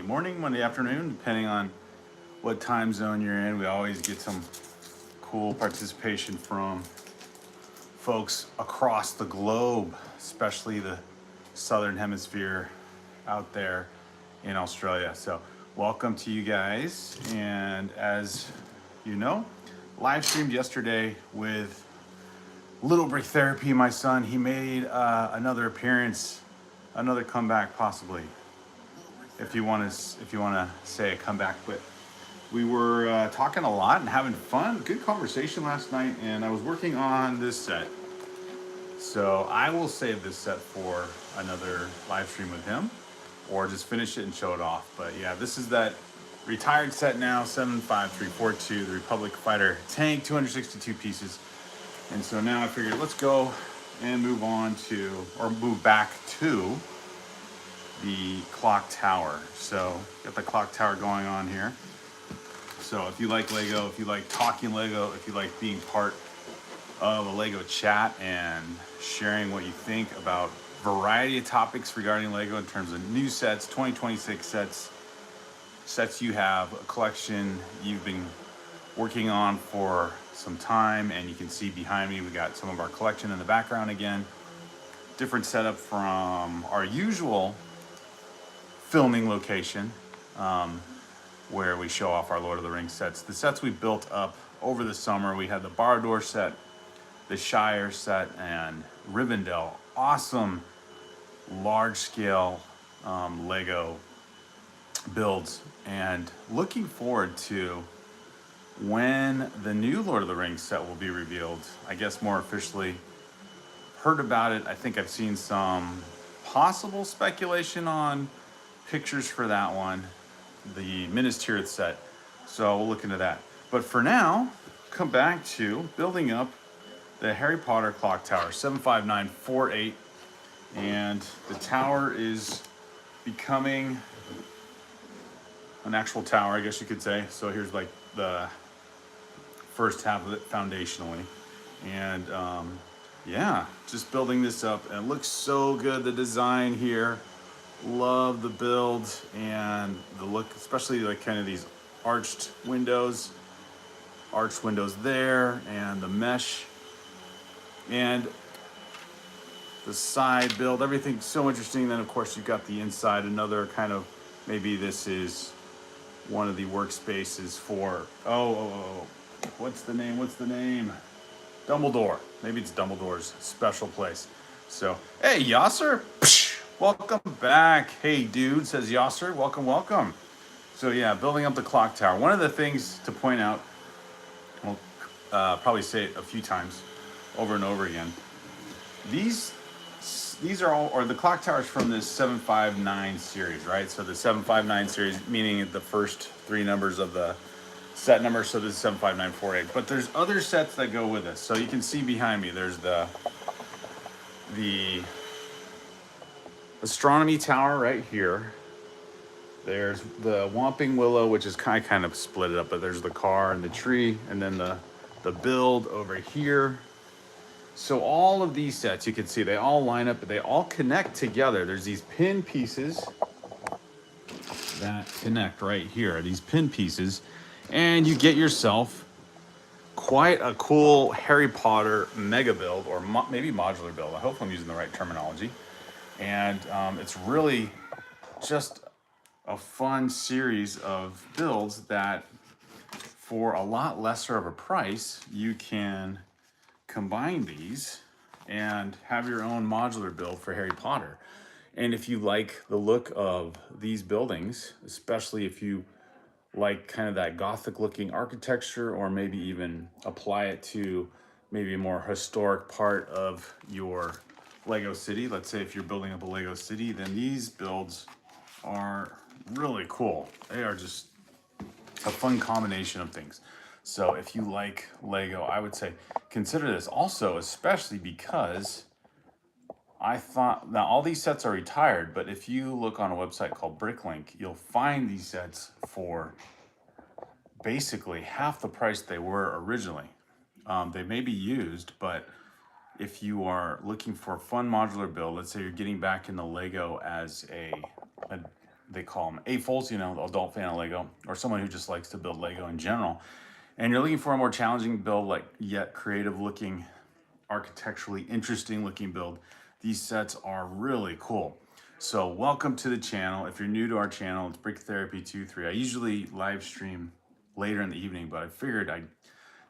morning, Monday afternoon, depending on what time zone you're in. We always get some cool participation from folks across the globe, especially the southern hemisphere out there in Australia. So welcome to you guys. And as you know, live streamed yesterday with Little Brick Therapy, my son. He made another appearance, another comeback possibly, if you want to say a comeback. But we were talking a lot and having fun, good conversation last night, and I was working on this set. So I will save this set for another live stream with him, or just finish it and show it off. But yeah, this is that retired set now, 75342, the Republic Fighter tank, 262 pieces. And so now I figured let's go and move back to the clock tower. So got the clock tower going on here. So if you like Lego, if you like talking Lego, if you like being part of a Lego chat and sharing what you think about variety of topics regarding Lego in terms of new sets, 2026 sets you have, a collection you've been working on for some time, and you can see behind me we got some of our collection in the background again. Different setup from our usual filming location, where we show off our Lord of the Rings sets. The sets we built up over the summer, we had the Barad set, the Shire set, and Rivendell. Awesome large-scale Lego builds, and looking forward to when the new Lord of the Rings set will be revealed, I guess more officially. Heard about it. I think I've seen some possible speculation on pictures for that one, the Minas Tirith set. So we'll look into that. But for now, come back to building up the Harry Potter clock tower, 75948. And the tower is becoming an actual tower, I guess you could say. So here's like the first half of it foundationally. And yeah, just building this up, and it looks so good. The design here, love the build and the look, especially like kind of these arched windows there, and the mesh and the side build, everything's so interesting. Then of course you've got the inside, another kind of, maybe this is one of the workspaces for, what's the name? Dumbledore. Maybe it's Dumbledore's special place. So, hey, Yasser, welcome back. Hey, dude, says Yasser, welcome. So yeah, building up the clock tower. One of the things to point out, I'll probably say it a few times over and over again. These are all, or the clock towers from this 759 series, right? So the 759 series, meaning the first three numbers of the set number, so this is 75948. But there's other sets that go with this. So you can see behind me, there's the astronomy tower right here. There's the Whomping Willow, which is kind of split it up, but there's the car and the tree, and then the build over here. So all of these sets, you can see they all line up, but they all connect together. There's these pin pieces that connect right here, these pin pieces, and you get yourself quite a cool Harry Potter mega build, or maybe modular build. I hope I'm using the right terminology. And it's really just a fun series of builds that, for a lot lesser of a price, you can combine these and have your own modular build for Harry Potter. And if you like the look of these buildings, especially if you like kind of that Gothic looking architecture, or maybe even apply it to maybe a more historic part of your Lego city. Let's say if you're building up a Lego city, then these builds are really cool. They are just a fun combination of things. So if you like Lego, I would say consider this also, especially because I thought, now all these sets are retired, but if you look on a website called BrickLink, you'll find these sets for basically half the price they were originally. They may be used, but if you are looking for a fun modular build, let's say you're getting back into Lego as a they call them AFOLs, you know, the adult fan of Lego, or someone who just likes to build Lego in general, and you're looking for a more challenging build, like yet creative looking, architecturally interesting looking build, these sets are really cool. So welcome to the channel. If you're new to our channel, it's BrickTherapy23. I usually live stream later in the evening, but I figured I'd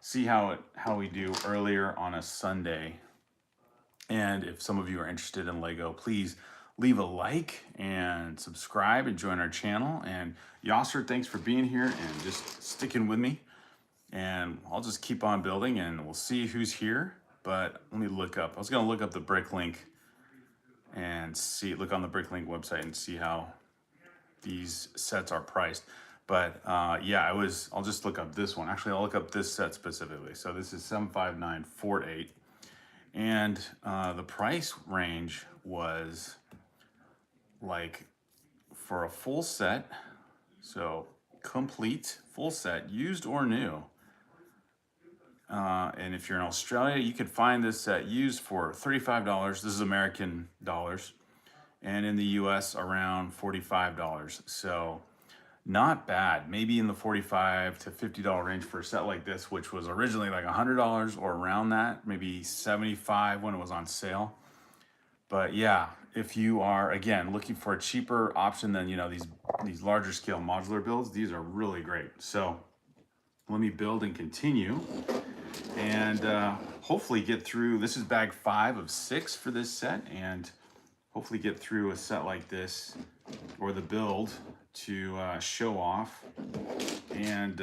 see how we do earlier on a Sunday. And if some of you are interested in Lego, please leave a like and subscribe and join our channel. And Yasser, thanks for being here and just sticking with me. And I'll just keep on building and we'll see who's here. But let me look up. I was going to look up the BrickLink and look on the BrickLink website and see how these sets are priced. But yeah, I'll just look up this one. Actually, I'll look up this set specifically. So this is 75948. And the price range was like for a full set, so complete full set, used or new. And if you're in Australia, you could find this set used for $35. This is American dollars. And in the US, around $45. So not bad. Maybe in the $45 to $50 range for a set like this, which was originally like $100 or around that, maybe $75 when it was on sale. But yeah, if you are, again, looking for a cheaper option than, you know, these larger scale modular builds, these are really great. So let me build and continue and hopefully get through. This is bag 5 of 6 for this set, and hopefully get through a set like this or the build to show off and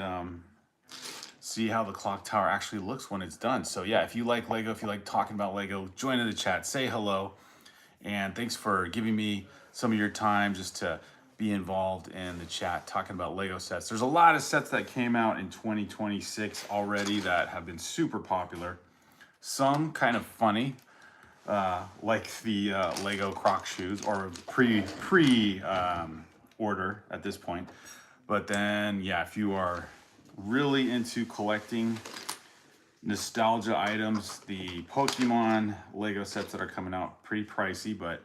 see how the clock tower actually looks when it's done. So yeah, if you like Lego, if you like talking about Lego, join in the chat, say hello, and thanks for giving me some of your time just to be involved in the chat talking about Lego sets. There's a lot of sets that came out in 2026 already that have been super popular. Some kind of funny, like the Lego Croc shoes, or pre order at this point. But then, yeah, if you are really into collecting nostalgia items, the Pokemon Lego sets that are coming out, pretty pricey, but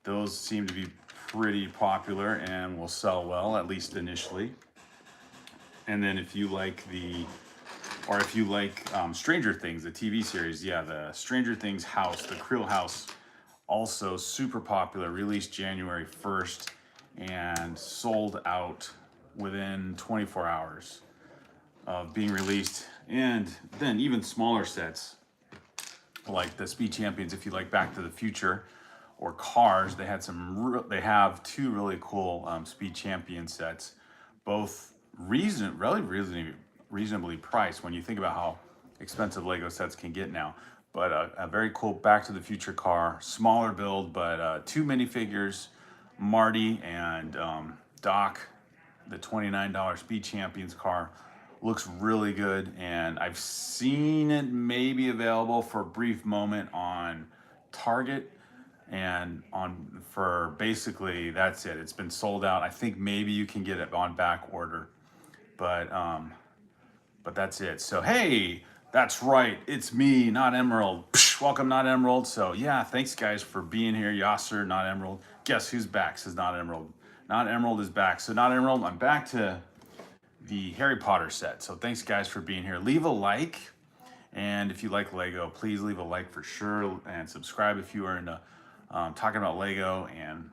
those seem to be pretty popular and will sell well, at least initially. And then if you like Stranger Things, the TV series, yeah, the Stranger Things house, the Krill house, also super popular, released January 1st and sold out within 24 hours of being released. And then even smaller sets like the Speed Champions, if you like Back to the Future or Cars, they have 2 really cool Speed Champion sets, both reasonably priced when you think about how expensive Lego sets can get now. But a very cool Back to the Future car, smaller build, but 2 minifigures, Marty and Doc, the $29 Speed Champions car, looks really good. And I've seen it maybe available for a brief moment on Target, and for basically that's it. It's been sold out. I think maybe you can get it on back order, but that's it. So hey, that's right, it's me, Not Emerald. Psh, welcome, Not Emerald. So yeah, thanks guys for being here. Yasser, Not Emerald. Guess who's back? Says Not Emerald. Not Emerald is back. So Not Emerald, I'm back to the Harry Potter set. So thanks guys for being here. Leave a like, and if you like Lego, please leave a like for sure, and subscribe if you are into talking about Lego and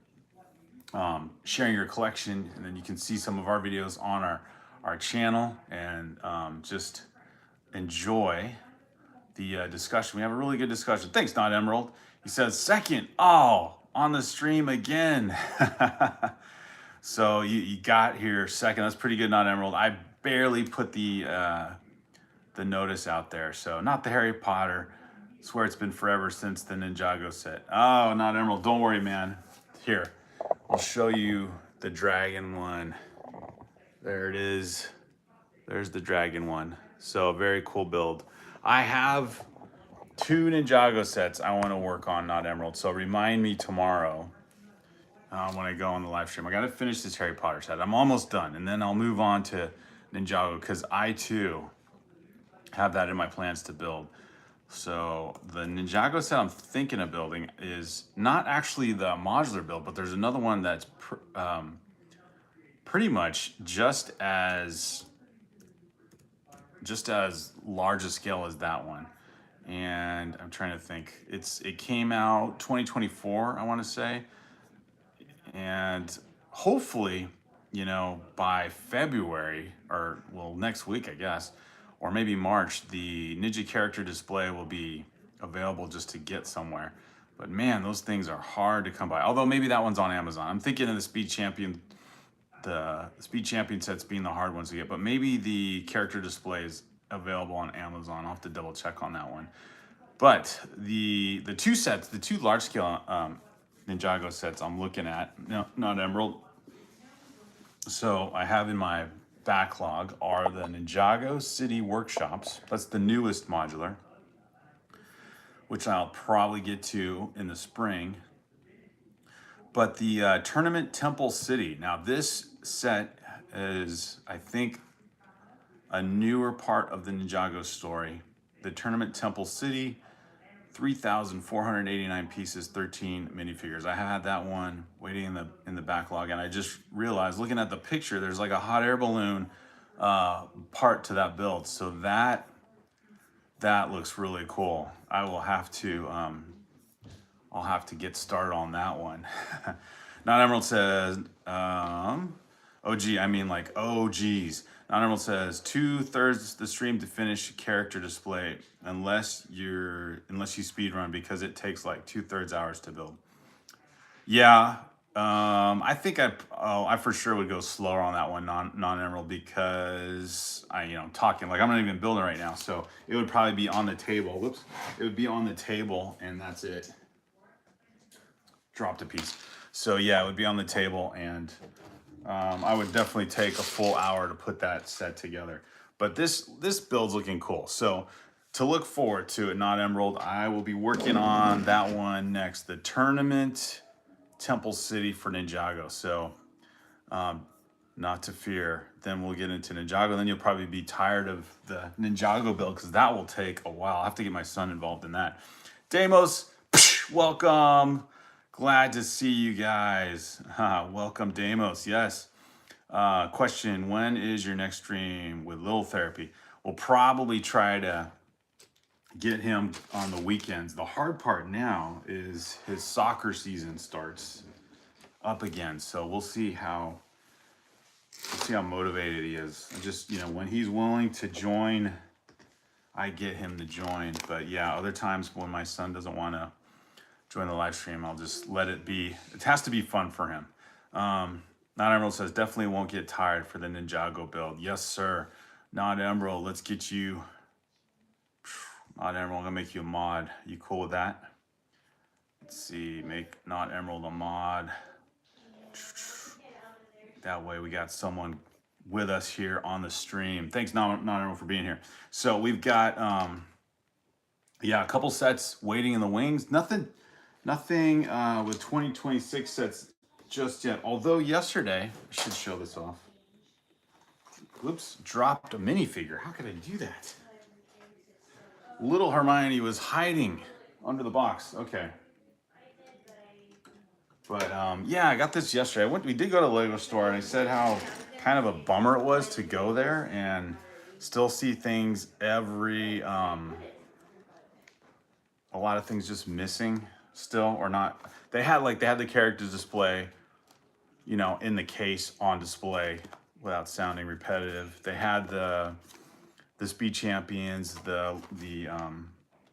sharing your collection. And then you can see some of our videos on our channel, and just enjoy the discussion. We have a really good discussion. Thanks, Not Emerald. He says second. Oh, on the stream again. So you got here second. That's pretty good, Not Emerald. I barely put the notice out there. So not the Harry Potter. I swear it's been forever since the Ninjago set. Oh, Not Emerald. Don't worry, man. Here, I'll show you the dragon one. There it is. There's the dragon one. So very cool build. I have 2 Ninjago sets I want to work on, Not Emerald. So remind me tomorrow when I go on the live stream. I got to finish this Harry Potter set. I'm almost done, and then I'll move on to Ninjago, because I too have that in my plans to build. So the Ninjago set I'm thinking of building is not actually the modular build, but there's another one that's pretty much just as large a scale as that one. And I'm trying to think. It came out 2024, I want to say, and hopefully, by February, or well, next week, I guess, or maybe March, the Ninja character display will be available just to get somewhere. But man, those things are hard to come by. Although maybe that one's on Amazon. I'm thinking of the Speed Champion sets being the hard ones to get, but maybe the character display is available on Amazon. I'll have to double check on that one. But the two sets, the two large scale Ninjago sets I'm looking at, no, not Emerald. So I have in my backlog are the Ninjago City Workshops. That's the newest modular, which I'll probably get to in the spring. But the Tournament Temple City. Now this set is, I think, a newer part of the Ninjago story. The Tournament Temple City, 3,489 pieces, 13 minifigures. I had that one waiting in the backlog, and I just realized, looking at the picture, there's like a hot air balloon part to that build. So that looks really cool. I'll have to get started on that one. Not Emerald says, oh gee, I mean like, oh geez. Not Emerald says 2/3 the stream to finish character display unless you speed run, because it takes like 2/3 hours to build. Yeah, I think I for sure would go slower on that one, non-Emerald, because I'm talking like I'm not even building right now, so it would probably be on the table. Whoops, it would be on the table, and that's it. Dropped a piece. So yeah, it would be on the table, and I would definitely take a full hour to put that set together. But this build's looking cool. So to look forward to it, not Emerald, I will be working on that one next, the Tournament Temple City for Ninjago. So not to fear. Then we'll get into Ninjago. Then you'll probably be tired of the Ninjago build, because that will take a while. I'll have to get my son involved in that. Damos, welcome. Glad to see you guys. Welcome, Damos. Yes. Question, when is your next stream with Lil Therapy? We'll probably try to get him on the weekends. The hard part now is his soccer season starts up again. So we'll see how motivated he is. Just, when he's willing to join, I get him to join. But yeah, other times when my son doesn't want to join the live stream, I'll just let it be. It has to be fun for him. Not Emerald says, definitely won't get tired for the Ninjago build. Yes, sir. Not Emerald, let's get you. Not Emerald, I'm gonna make you a mod. You cool with that? Let's see, make Not Emerald a mod. That way we got someone with us here on the stream. Thanks, Not Emerald, for being here. So we've got, a couple sets waiting in the wings. Nothing with 2026 sets just yet. Although yesterday, I should show this off. Whoops, dropped a minifigure. How could I do that? Little Hermione was hiding under the box. Okay. But yeah, I got this yesterday. We did go to the Lego store, and I said how kind of a bummer it was to go there and still see things a lot of things just missing still, or not. They had the characters display, in the case on display without sounding repetitive. They had the Speed Champions, the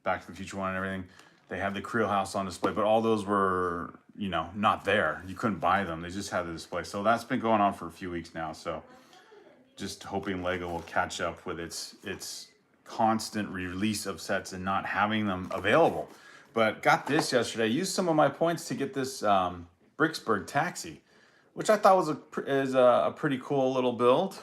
Back to the Future one and everything. They had the Creel House on display, but all those were, not there. You couldn't buy them. They just had the display. So that's been going on for a few weeks now. So just hoping Lego will catch up with its constant release of sets and not having them available. But got this yesterday. Used some of my points to get this Bricksburg taxi, which I thought was a pretty cool little build.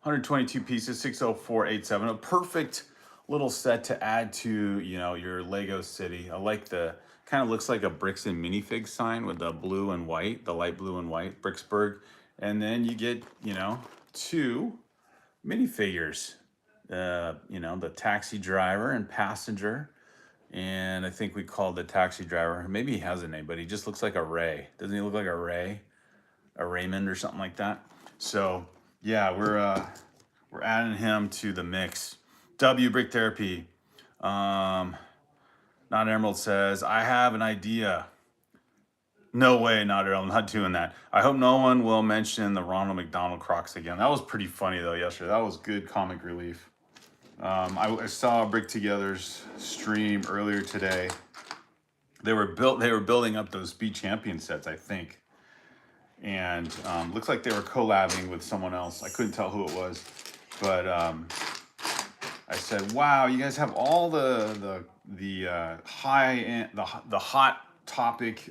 122 pieces, 60487. A perfect little set to add to, your Lego city. I like kind of looks like a Bricks and minifig sign with the blue and white, the light blue and white, Bricksburg. And then you get, 2 minifigures. The taxi driver and passenger. And I think we called the taxi driver, maybe he has a name, but he just looks like a Ray. Doesn't he look like a Ray? a Raymond or something like that. So yeah, we're adding him to the mix. W Brick Therapy. Not Emerald says, I have an idea. No way, not Earl. I'm not doing that. I hope no one will mention the Ronald McDonald Crocs again. That was pretty funny though yesterday. That was good comic relief. I saw Brick Together's stream earlier today. They were building up those Speed Champion sets, I think, and looks like they were collabing with someone else. I couldn't tell who it was, but I said, "Wow, you guys have all the high end, the hot topic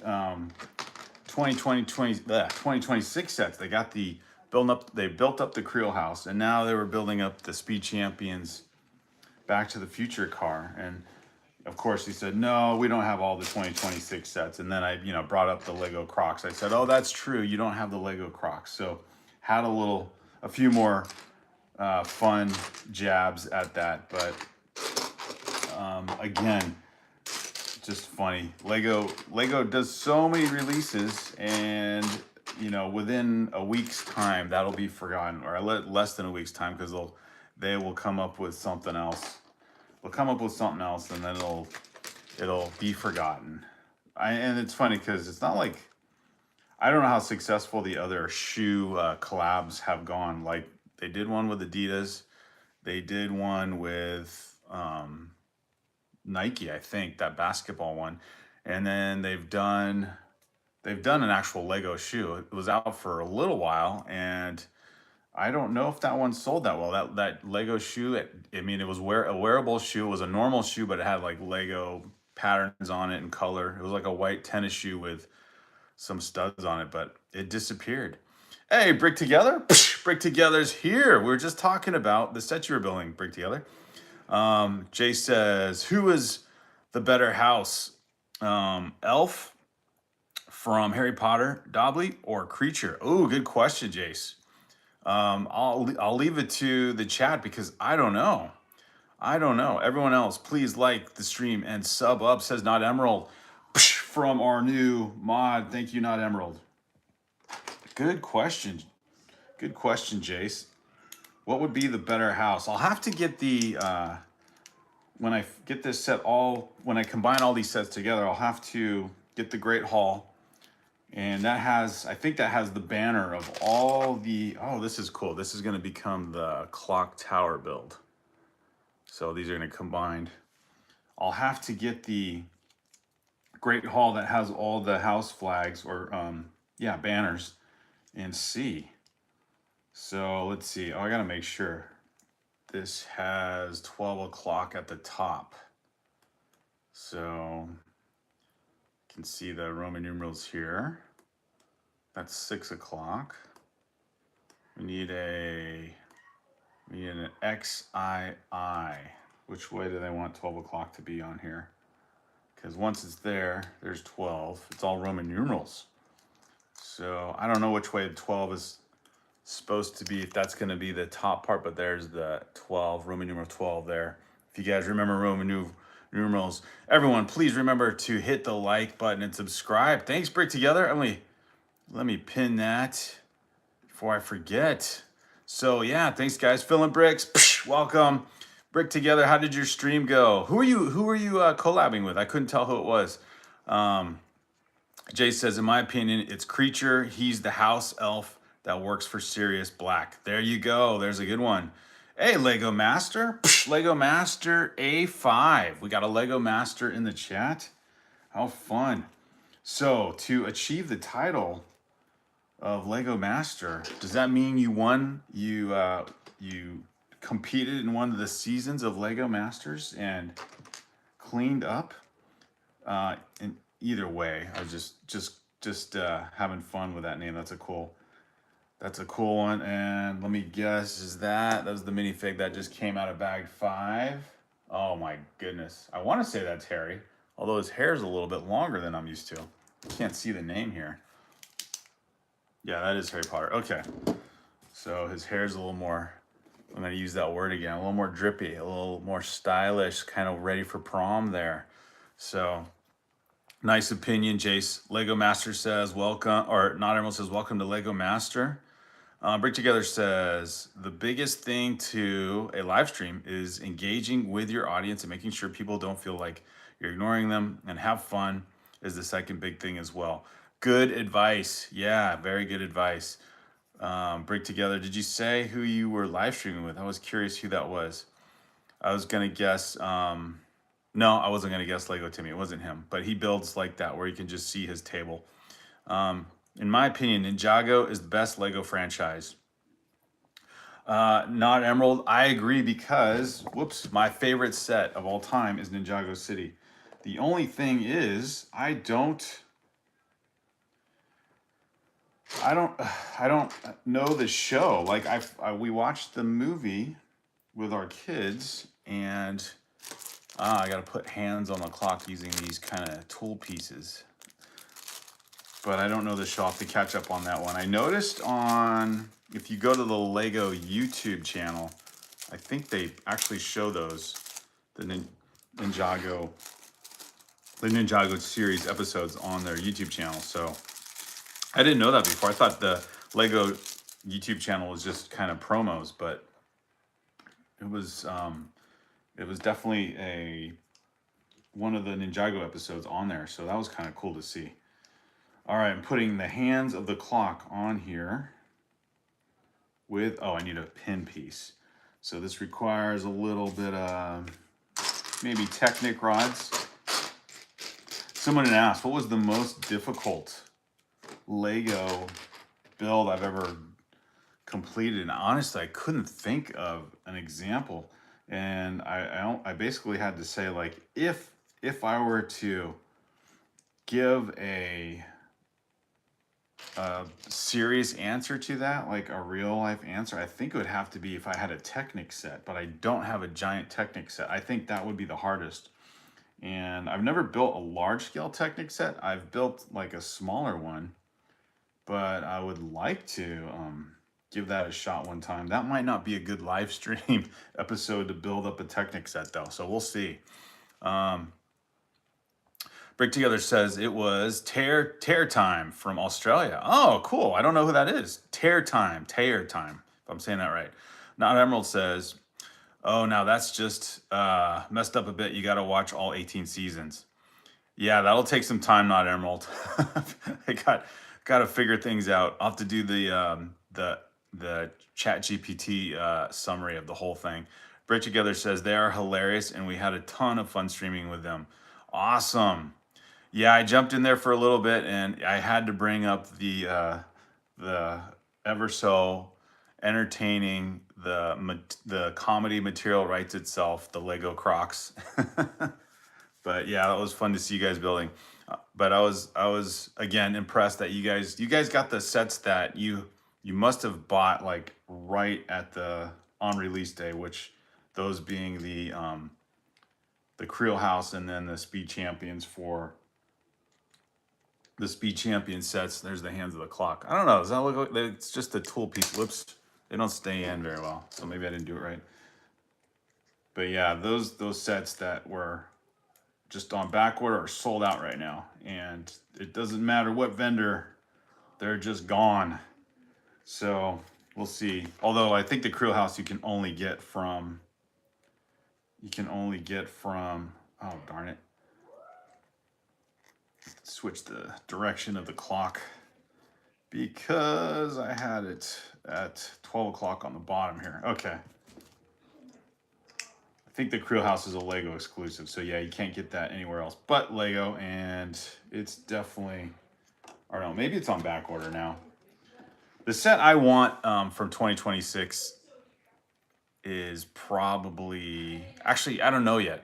2026 sets. They got the they built up the Creel House, and now they were building up the Speed Champions Back to the Future car." And of course he said, "No, we don't have all the 2026 sets." And then I, brought up the Lego Crocs. I said, "Oh, that's true. You don't have the Lego Crocs." So had a few more fun jabs at that, but again, just funny. Lego does so many releases, and within a week's time that'll be forgotten, or less than a week's time, because they will come up with something else. They'll come up with something else, and then it'll be forgotten. And it's funny because it's not like, I don't know how successful the other shoe collabs have gone. Like, they did one with Adidas, they did one with Nike, I think, that basketball one, and then they've done an actual Lego shoe. It was out for a little while, and I don't know if that one sold that well. That Lego shoe, it was a wearable shoe. It was a normal shoe, but it had like Lego patterns on it and color. It was like a white tennis shoe with some studs on it, but it disappeared. Hey, Brick Together? Brick Together's here. We were just talking about the set you were building, Brick Together. Jay says, who is the better house? Elf from Harry Potter, Dobby, or Creature? Oh, good question, Jace. I'll leave it to the chat because I don't know. Everyone else, please like the stream and sub up, says Not Emerald from our new mod. Thank you, Not Emerald. Good question. Good question, Jace. What would be the better house? I'll have to get the when I get this set when I combine all these sets together, I'll have to get the Great Hall. And I think that has the banner of all the, oh, this is cool. This is going to become the clock tower build. So these are going to combine. I'll have to get the Great Hall that has all the house flags, or banners, and see. So let's see. Oh, I got to make sure. This has 12 o'clock at the top. So you can see the Roman numerals here. That's 6 o'clock. We need an XII. Which way do they want 12 o'clock to be on here? Because once it's there's 12. It's all Roman numerals. So I don't know which way the 12 is supposed to be, if that's going to be the top part, but there's the 12, Roman numeral 12 there. If you guys remember Roman numerals, everyone, please remember to hit the like button and subscribe. Thanks, Brick Together. Let me pin that before I forget. So yeah, thanks guys. Filling Bricks, welcome. Brick Together, how did your stream go? Who are you collabing with? I couldn't tell who it was. Jay says, in my opinion, it's Creature. He's the house elf that works for Sirius Black. There you go. There's a good one. Hey, Lego Master. Lego Master A5. We got a Lego Master in the chat. How fun. So to achieve the title of Lego Master, does that mean you won? You competed in one of the seasons of Lego Masters and cleaned up? In either way, I was just having fun with that name. That's a cool one. And let me guess, that was the minifig that just came out of bag 5. Oh my goodness. I want to say that's Harry, although his hair is a little bit longer than I'm used to. Can't see the name here. Yeah, that is Harry Potter. Okay. So his hair is a little more, I'm going to use that word again, a little more drippy, a little more stylish, kind of ready for prom there. So Nice opinion, Jace. Lego Master says welcome, or Not Emerald says welcome to Lego Master. Brick Together says the biggest thing to a live stream is engaging with your audience and making sure people don't feel like you're ignoring them, and have fun is the second big thing as well. Good advice. Yeah, very good advice. Brick Together, did you say who you were live streaming with? I was curious who that was. I was gonna guess. No, I wasn't gonna guess Lego Timmy. It wasn't him, but he builds like that where you can just see his table. In my opinion, Ninjago is the best Lego franchise. Not Emerald. I agree because, whoops, my favorite set of all time is Ninjago City. The only thing is, I don't I don't know the show. Like we watched the movie with our kids, and I got to put hands on the clock using these kind of tool pieces. But I don't know the show. I'll have to catch up on that one. I noticed if you go to the Lego YouTube channel, I think they actually show those, the Ninjago series episodes on their YouTube channel. So I didn't know that before. I thought the Lego YouTube channel was just kind of promos, but it was definitely one of the Ninjago episodes on there. So that was kind of cool to see. All right, I'm putting the hands of the clock on here with, I need a pin piece. So this requires a little bit of maybe Technic rods. Someone had asked, what was the most difficult Lego build I've ever completed? And honestly, I couldn't think of an example. And I basically had to say, like, if I were to give a serious answer to that, like a real life answer, I think it would have to be if I had a Technic set, but I don't have a giant Technic set. I think that would be the hardest. And I've never built a large scale Technic set. I've built like a smaller one, but I would like to give that a shot one time. That might not be a good live stream episode to build up a Technic set though, so we'll see. Brick Together says it was Tear Time from Australia. Oh, cool. I don't know who that is. Tear Time, if I'm saying that right. Not Emerald says, oh, now that's just messed up a bit. You got to watch all 18 seasons. Yeah, that'll take some time, Not Emerald. I got to figure things out. I'll have to do the Chat GPT summary of the whole thing. Brick Together says they are hilarious, and we had a ton of fun streaming with them. Awesome. Yeah, I jumped in there for a little bit, and I had to bring up the ever so entertaining the comedy material writes itself, the Lego Crocs. But yeah, that was fun to see you guys building. But I was again impressed that you guys got the sets that you must have bought like right at the on release day, which those being the Creel House and then the Speed Champions for the Speed Champion sets. There's the hands of the clock. I don't know. Does that look like it's just a tool piece? Whoops. They don't stay in very well. So maybe I didn't do it right. But yeah, those sets that were just on back order are sold out right now. And it doesn't matter what vendor, they're just gone. So we'll see. Although I think the Creel House you can only get from, oh darn it. Switch the direction of the clock because I had it at 12 o'clock on the bottom here. Okay. I think the Creel House is a Lego exclusive. So yeah, you can't get that anywhere else but Lego. And it's definitely, or no, maybe it's on back order now. The set I want from 2026 is probably, actually, I don't know yet.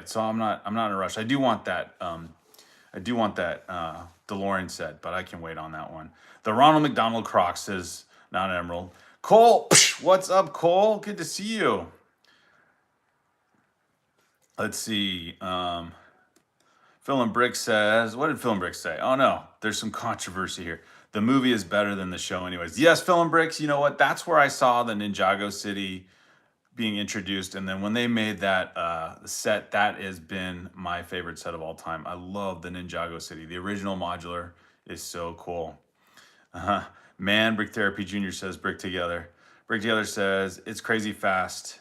So I'm not in a rush. I do want that DeLorean set, but I can wait on that one. The Ronald McDonald Croc says, not an Emerald. Cole, what's up, Cole? Good to see you. Let's see. Phil and Brick says, what did Phil and Brick say? Oh no, there's some controversy here. The movie is better than the show anyways. Yes, Phil and Bricks, you know what? That's where I saw the Ninjago City being introduced. And then when they made that set, that has been my favorite set of all time. I love the Ninjago City. The original modular is so cool. Uh-huh. Man, Brick Therapy Jr. says Brick Together. Brick Together says it's crazy fast.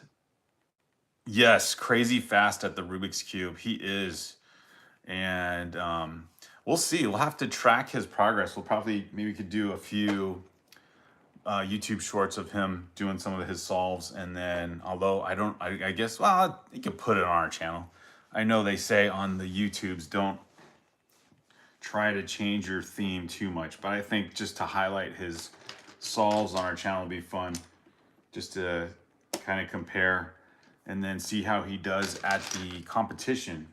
Yes, crazy fast at the Rubik's Cube. He is. And we'll see. We'll have to track his progress. We'll probably, maybe we could do a few YouTube shorts of him doing some of his solves. And then, although I guess, well, you can put it on our channel. I know they say on the YouTubes, don't try to change your theme too much. But I think just to highlight his solves on our channel would be fun. Just to kind of compare and then see how he does at the competition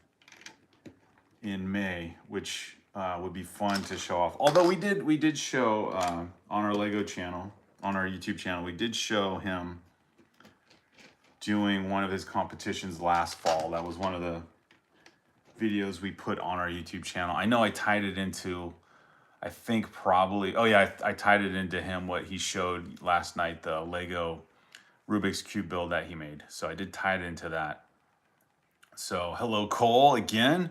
in May, which would be fun to show off. Although we did show on our Lego channel, on our YouTube channel, we did show him doing one of his competitions last fall. That was one of the videos we put on our YouTube channel. I know I tied it into, I think probably, oh yeah, I tied it into him, what he showed last night, the Lego Rubik's Cube build that he made. So I did tie it into that. So hello, Cole, again.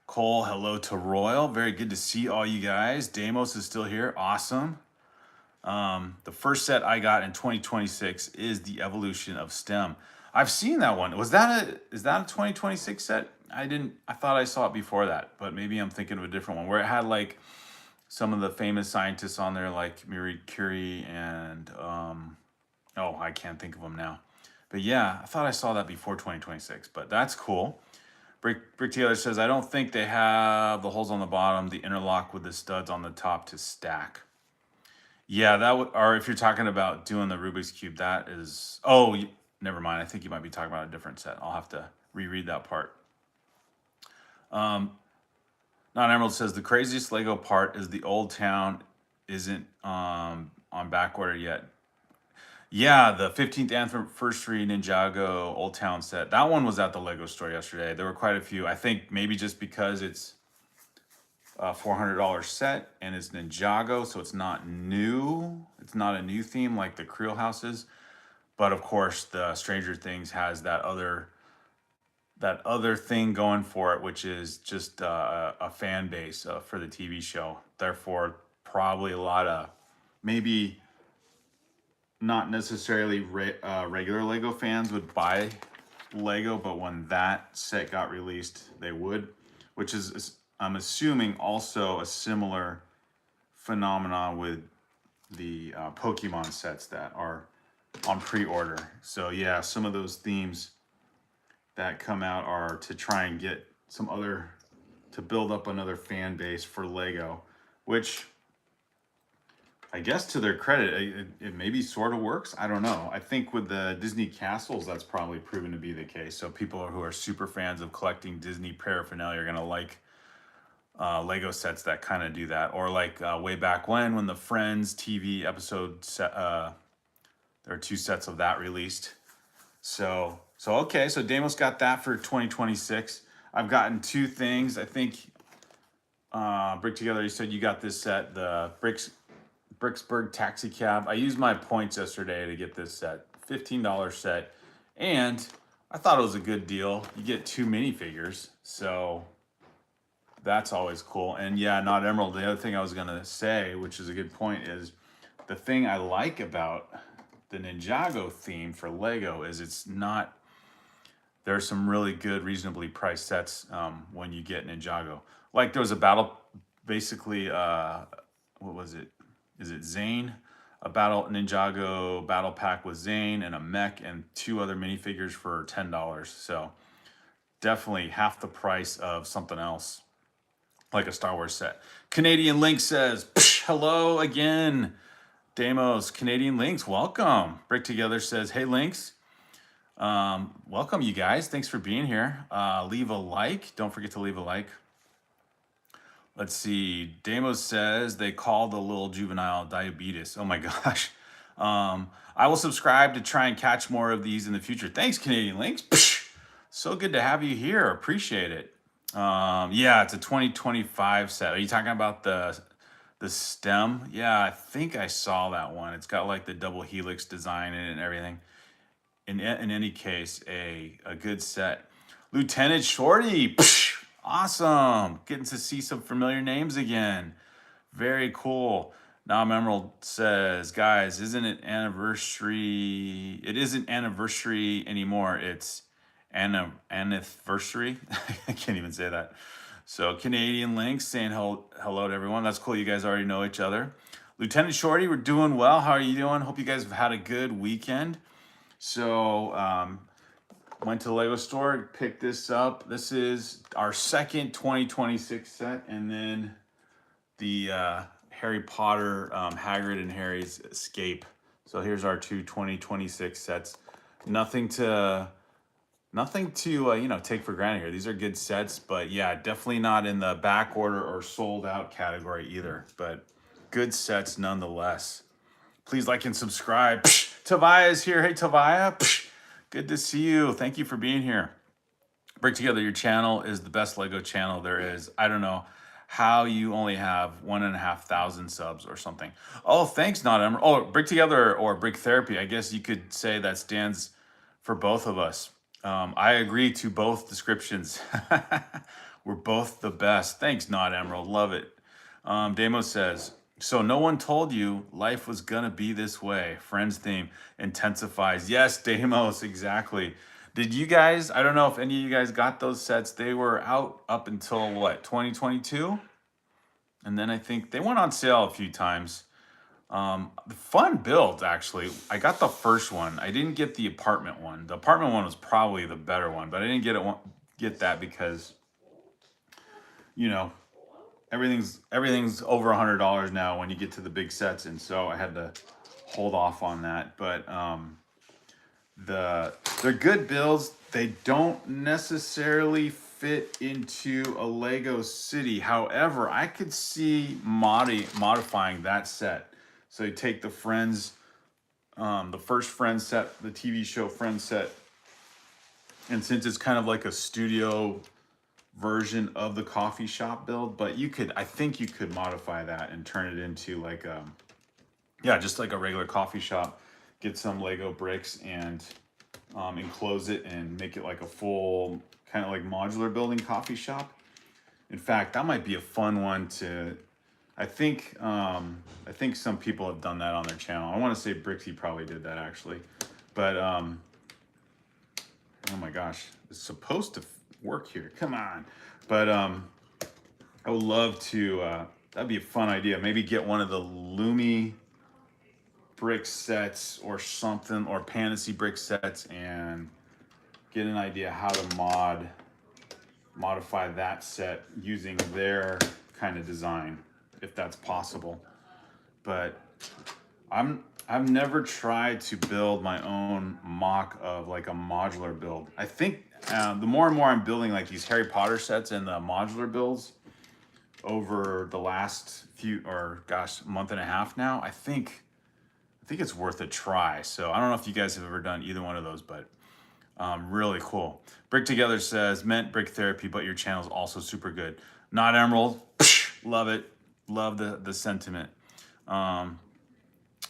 Cole, hello to Royal. Very good to see all you guys. Damos is still here. Awesome. The first set I got in 2026 is the Evolution of STEM. I've seen that one. Is that a 2026 set? I thought I saw it before that, but maybe I'm thinking of a different one where it had like some of the famous scientists on there, like Marie Curie and oh, I can't think of them now. But yeah, I thought I saw that before 2026, but that's cool. Brick Taylor says, I don't think they have the holes on the bottom, the interlock with the studs on the top to stack. Yeah, that would, or if you're talking about doing the Rubik's Cube, that is, oh, never mind. I think you might be talking about a different set. I'll have to reread that part. Non-Emerald says, the craziest Lego part is the Old Town isn't on back order yet. Yeah, the 15th Anniversary Ninjago Old Town set. That one was at the Lego store yesterday. There were quite a few. I think maybe just because it's a $400 set and it's Ninjago, so it's not new. It's not a new theme like the Creel houses. But of course, the Stranger Things has that other thing going for it, which is just a fan base for the TV show. Therefore, probably a lot of maybe not necessarily regular Lego fans would buy Lego, but when that set got released, they would, which is, I'm assuming, also a similar phenomenon with the Pokemon sets that are on pre-order. So yeah, some of those themes that come out are to try and get some other, to build up another fan base for Lego, which I guess to their credit, it maybe sort of works. I don't know. I think with the Disney castles, that's probably proven to be the case. So people who are super fans of collecting Disney paraphernalia are going to like Lego sets that kind of do that. Or like way back when the Friends TV episode set, there are 2 sets of that released. So okay, so Damos got that for 2026. I've gotten 2 things. I think Brick Together, you said you got this set, the Bricksburg Taxi Cab. I used my points yesterday to get this set, $15 set, and I thought it was a good deal. You get 2 minifigures, so that's always cool. And yeah, Not Emerald, the other thing I was gonna say, which is a good point, is the thing I like about the Ninjago theme for Lego is it's not, there's some really good, reasonably priced sets when you get Ninjago. Like there was a battle, basically, what was it? Is it Zane? A Ninjago battle pack with Zane and a mech and 2 other minifigures for $10. So definitely half the price of something else, like a Star Wars set. Canadian Link says, hello again. Damos, Canadian Links, welcome. Brick Together says, hey Links. Welcome you guys. Thanks for being here. Leave a like. Don't forget to leave a like. Let's see. Damos says they call the little juvenile diabetes. Oh my gosh. I will subscribe to try and catch more of these in the future. Thanks, Canadian Links. So good to have you here. Appreciate it. Yeah, it's a 2025 set. Are you talking about the stem? Yeah, I think I saw that one. It's got like the double helix design in it and everything. in any case, a good set. Lieutenant Shorty, psh, awesome. Getting to see some familiar names again. Very cool. Now Emerald says, guys, isn't it anniversary? It isn't anniversary anymore. It's anniversary. I can't even say that. So Canadian Link saying hello to everyone. That's cool. You guys already know each other. Lieutenant Shorty, we're doing well. How are you doing? Hope you guys have had a good weekend. So went to the Lego store, picked this up. This is our second 2026 set, and then the Harry Potter, Hagrid and Harry's Escape. So here's our two 2026 sets. Nothing to take for granted here. These are good sets, but yeah, definitely not in the back order or sold out category either. But good sets nonetheless. Please like and subscribe. Tavaya is here. Hey, Tavaya. Good to see you. Thank you for being here. Brick Together, your channel is the best Lego channel there is. I don't know how you only have 1,500 subs or something. Oh, thanks, Not Emerald. Oh, Brick Together or Brick Therapy. I guess you could say that stands for both of us. I agree to both descriptions. We're both the best. Thanks, Not Emerald. Love it. Damo says, so no one told you life was gonna be this way. Friends theme intensifies. Yes, Damos, exactly. Did you guys, I don't know if any of you guys got those sets. They were out up until what, 2022? And then I think they went on sale a few times. Fun build, actually. I got the first one. I didn't get the apartment one. The apartment one was probably the better one, but I didn't get that because, you know, everything's over $100 now when you get to the big sets, and so I had to hold off on that. But they're good builds. They don't necessarily fit into a Lego city. However, I could see modifying that set. So you take the Friends, the first Friends set, the TV show Friends set, and since it's kind of like a studio version of the coffee shop build, but I think you could modify that and turn it into like just like a regular coffee shop. Get some Lego bricks and enclose it and make it like a full kind of like modular building coffee shop. In fact, that might be a fun one to, I think some people have done that on their channel. I want to say Brixie probably did that actually, but oh my gosh, it's supposed to work here. Come on. But I would love to, that'd be a fun idea. Maybe get one of the Lumi brick sets or something, or Fantasy brick sets, and get an idea how to modify that set using their kind of design, if that's possible. But I've never tried to build my own mock of like a modular build. I think the more and more I'm building like these Harry Potter sets and the modular builds over the last month and a half now, I think it's worth a try. So I don't know if you guys have ever done either one of those, but really cool. Brick Together says, meant Brick Therapy, but your channel's also super good. Not Emerald, love it. Love the sentiment.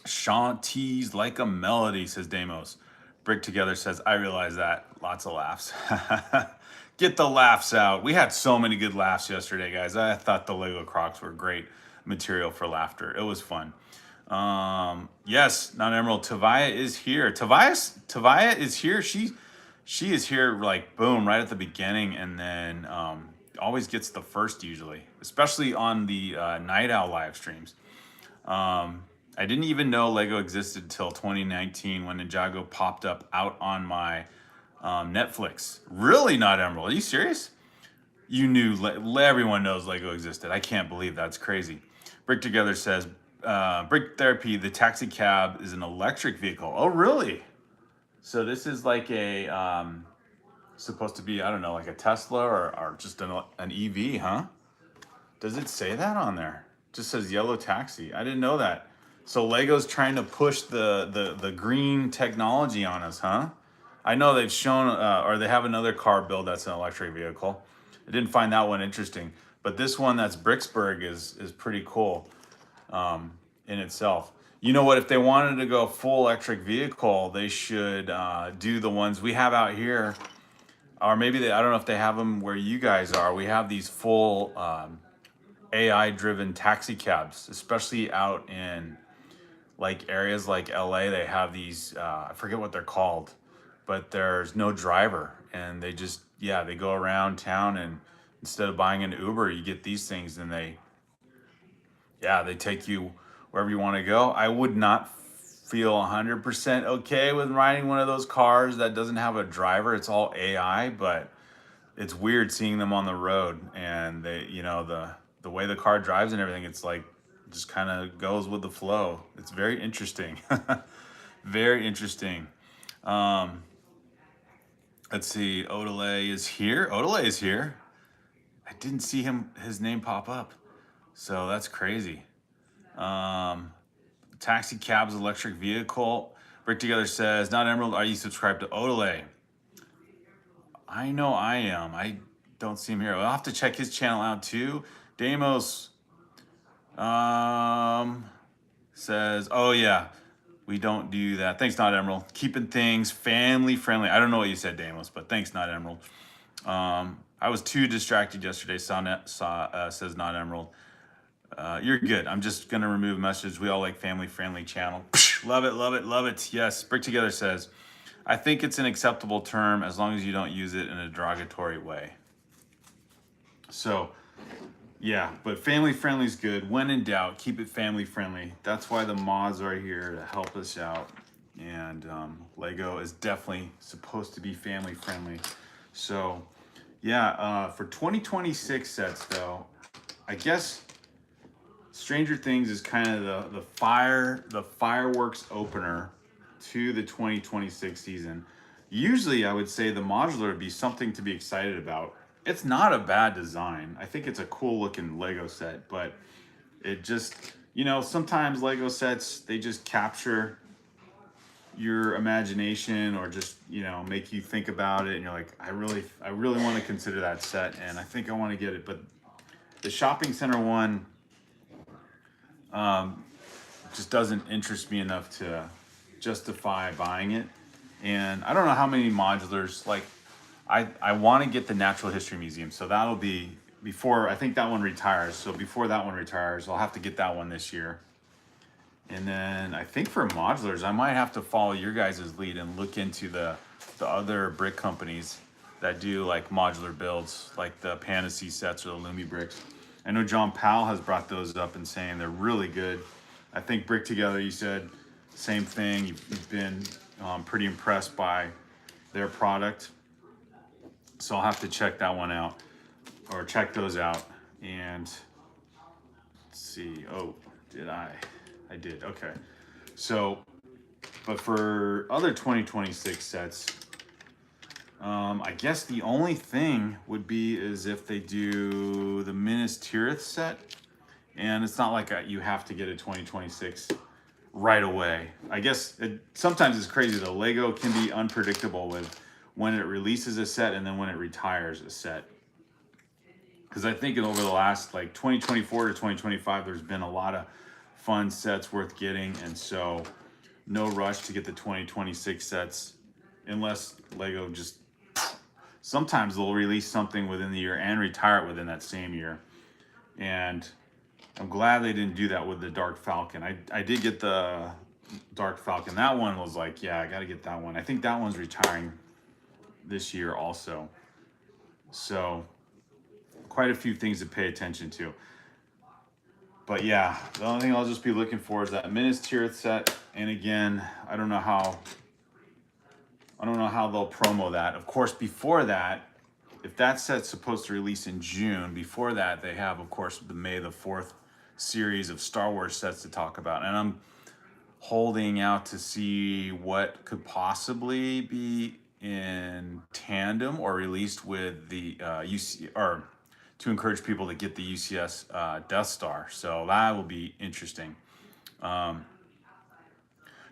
Shanties like a melody, says Damos. Brick Together says, I realize that. Lots of laughs. Get the laughs out. We had so many good laughs yesterday, guys. I thought the Lego Crocs were great material for laughter. It was fun. Yes, Not Emerald. Tavaya is here. Tavaya is here. She is here like boom right at the beginning, and then always gets the first usually, especially on the Night Owl live streams. I didn't even know Lego existed till 2019 when Ninjago popped up out on my Netflix. Really, Not Emerald? Are you serious? You knew, everyone knows Lego existed. I can't believe that's crazy. Brick Together says, Brick Therapy, the taxi cab is an electric vehicle. Oh, really? So this is like a, supposed to be, I don't know, like a Tesla or just an EV, huh? Does it say that on there? It just says yellow taxi. I didn't know that. So Lego's trying to push the green technology on us, huh? I know they've shown, or they have another car build that's an electric vehicle. I didn't find that one interesting, but this one that's Bricksburg is pretty cool in itself. You know what? If they wanted to go full electric vehicle, they should do the ones we have out here, or maybe I don't know if they have them where you guys are. We have these full AI-driven taxi cabs, especially out in like areas like LA. They have these, I forget what they're called, but there's no driver, and they just, yeah, they go around town, and instead of buying an Uber, you get these things, and they take you wherever you want to go. I would not feel 100% okay with riding one of those cars that doesn't have a driver. It's all AI, but it's weird seeing them on the road, and the way the car drives and everything. It's like just kind of goes with the flow. It's very interesting. Very interesting. Um, let's see. Odelay is here. Odelay is here. I didn't see his name pop up, so that's crazy. Um, Taxi cabs, electric vehicle. Brick Together says, "Not Emerald. Are you subscribed to Odelay?" I know I am. I don't see him here. I'll have to check his channel out too. Damos says, "Oh yeah, we don't do that. Thanks, Not Emerald. Keeping things family friendly." I don't know what you said, Damos, but thanks, Not Emerald. I was too distracted yesterday. Says Not Emerald. You're good. I'm just gonna remove message. We all like family friendly channel. Love it, love it, love it. Yes. Brick Together says, "I think it's an acceptable term as long as you don't use it in a derogatory way." So, yeah, but family friendly is good. When in doubt, keep it family friendly. That's why the mods are here to help us out. And Lego is definitely supposed to be family friendly. So, yeah, for 2026 sets though, I guess Stranger Things is kind of the fireworks opener to the 2026 season. Usually I would say the modular would be something to be excited about. It's not a bad design. I think it's a cool looking Lego set, but it just, sometimes Lego sets, they just capture your imagination, or just, make you think about it, and you're like, I really want to consider that set, and I think I want to get it. But the shopping center one just doesn't interest me enough to justify buying it. And I don't know how many modulars, like I want to get the Natural History Museum, so that'll be before, I think that one retires. So before that one retires, I'll have to get that one this year. And then I think for modulars, I might have to follow your guys' lead and look into the other brick companies that do like modular builds, like the Panacea sets or the Lumi bricks. I know John Powell has brought those up and saying they're really good. I think Brick Together, you said same thing. You've been pretty impressed by their product. So I'll have to check that one out, or check those out. And let's see. Oh, did I? I did. Okay. So, but for other 2026 sets, I guess the only thing would be is if they do the Minas Tirith set, and it's not like you have to get a 2026 right away. I guess sometimes it's crazy though. Lego can be unpredictable with when it releases a set and then when it retires a set. Because I think over the last like 2024 to 2025, there's been a lot of fun sets worth getting, and so no rush to get the 2026 sets unless Lego just, sometimes they'll release something within the year and retire it within that same year. And I'm glad they didn't do that with the Dark Falcon. I did get the Dark Falcon. That one was like, yeah, I got to get that one. I think that one's retiring this year also. So quite a few things to pay attention to. But yeah, the only thing I'll just be looking for is that Minas Tirith set. And again, I don't know how they'll promo that. Of course, before that, if that set's supposed to release in June, before that, they have, of course, the May the 4th series of Star Wars sets to talk about. And I'm holding out to see what could possibly be in tandem or released with the UC, or to encourage people to get the UCS Death Star. So that will be interesting.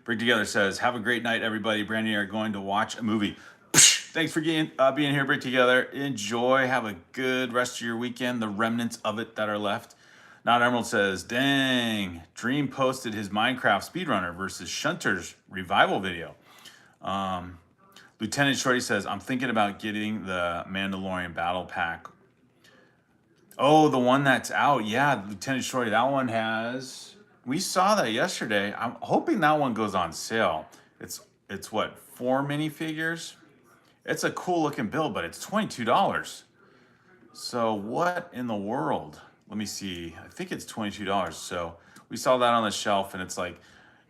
Brick Together says, "Have a great night, everybody. Brandy and I are going to watch a movie." Thanks for being here, Brick Together. Enjoy. Have a good rest of your weekend, the remnants of it that are left. Not Emerald says, dang, Dream posted his Minecraft speedrunner versus Shunter's revival video. Lieutenant Shorty says, I'm thinking about getting the Mandalorian battle pack. Oh, the one that's out. Yeah, Lieutenant Shorty, that one has... We saw that yesterday. I'm hoping that one goes on sale. It's what, 4 minifigures? It's a cool looking build, but it's $22. So what in the world? Let me see. I think it's $22. So we saw that on the shelf, and it's like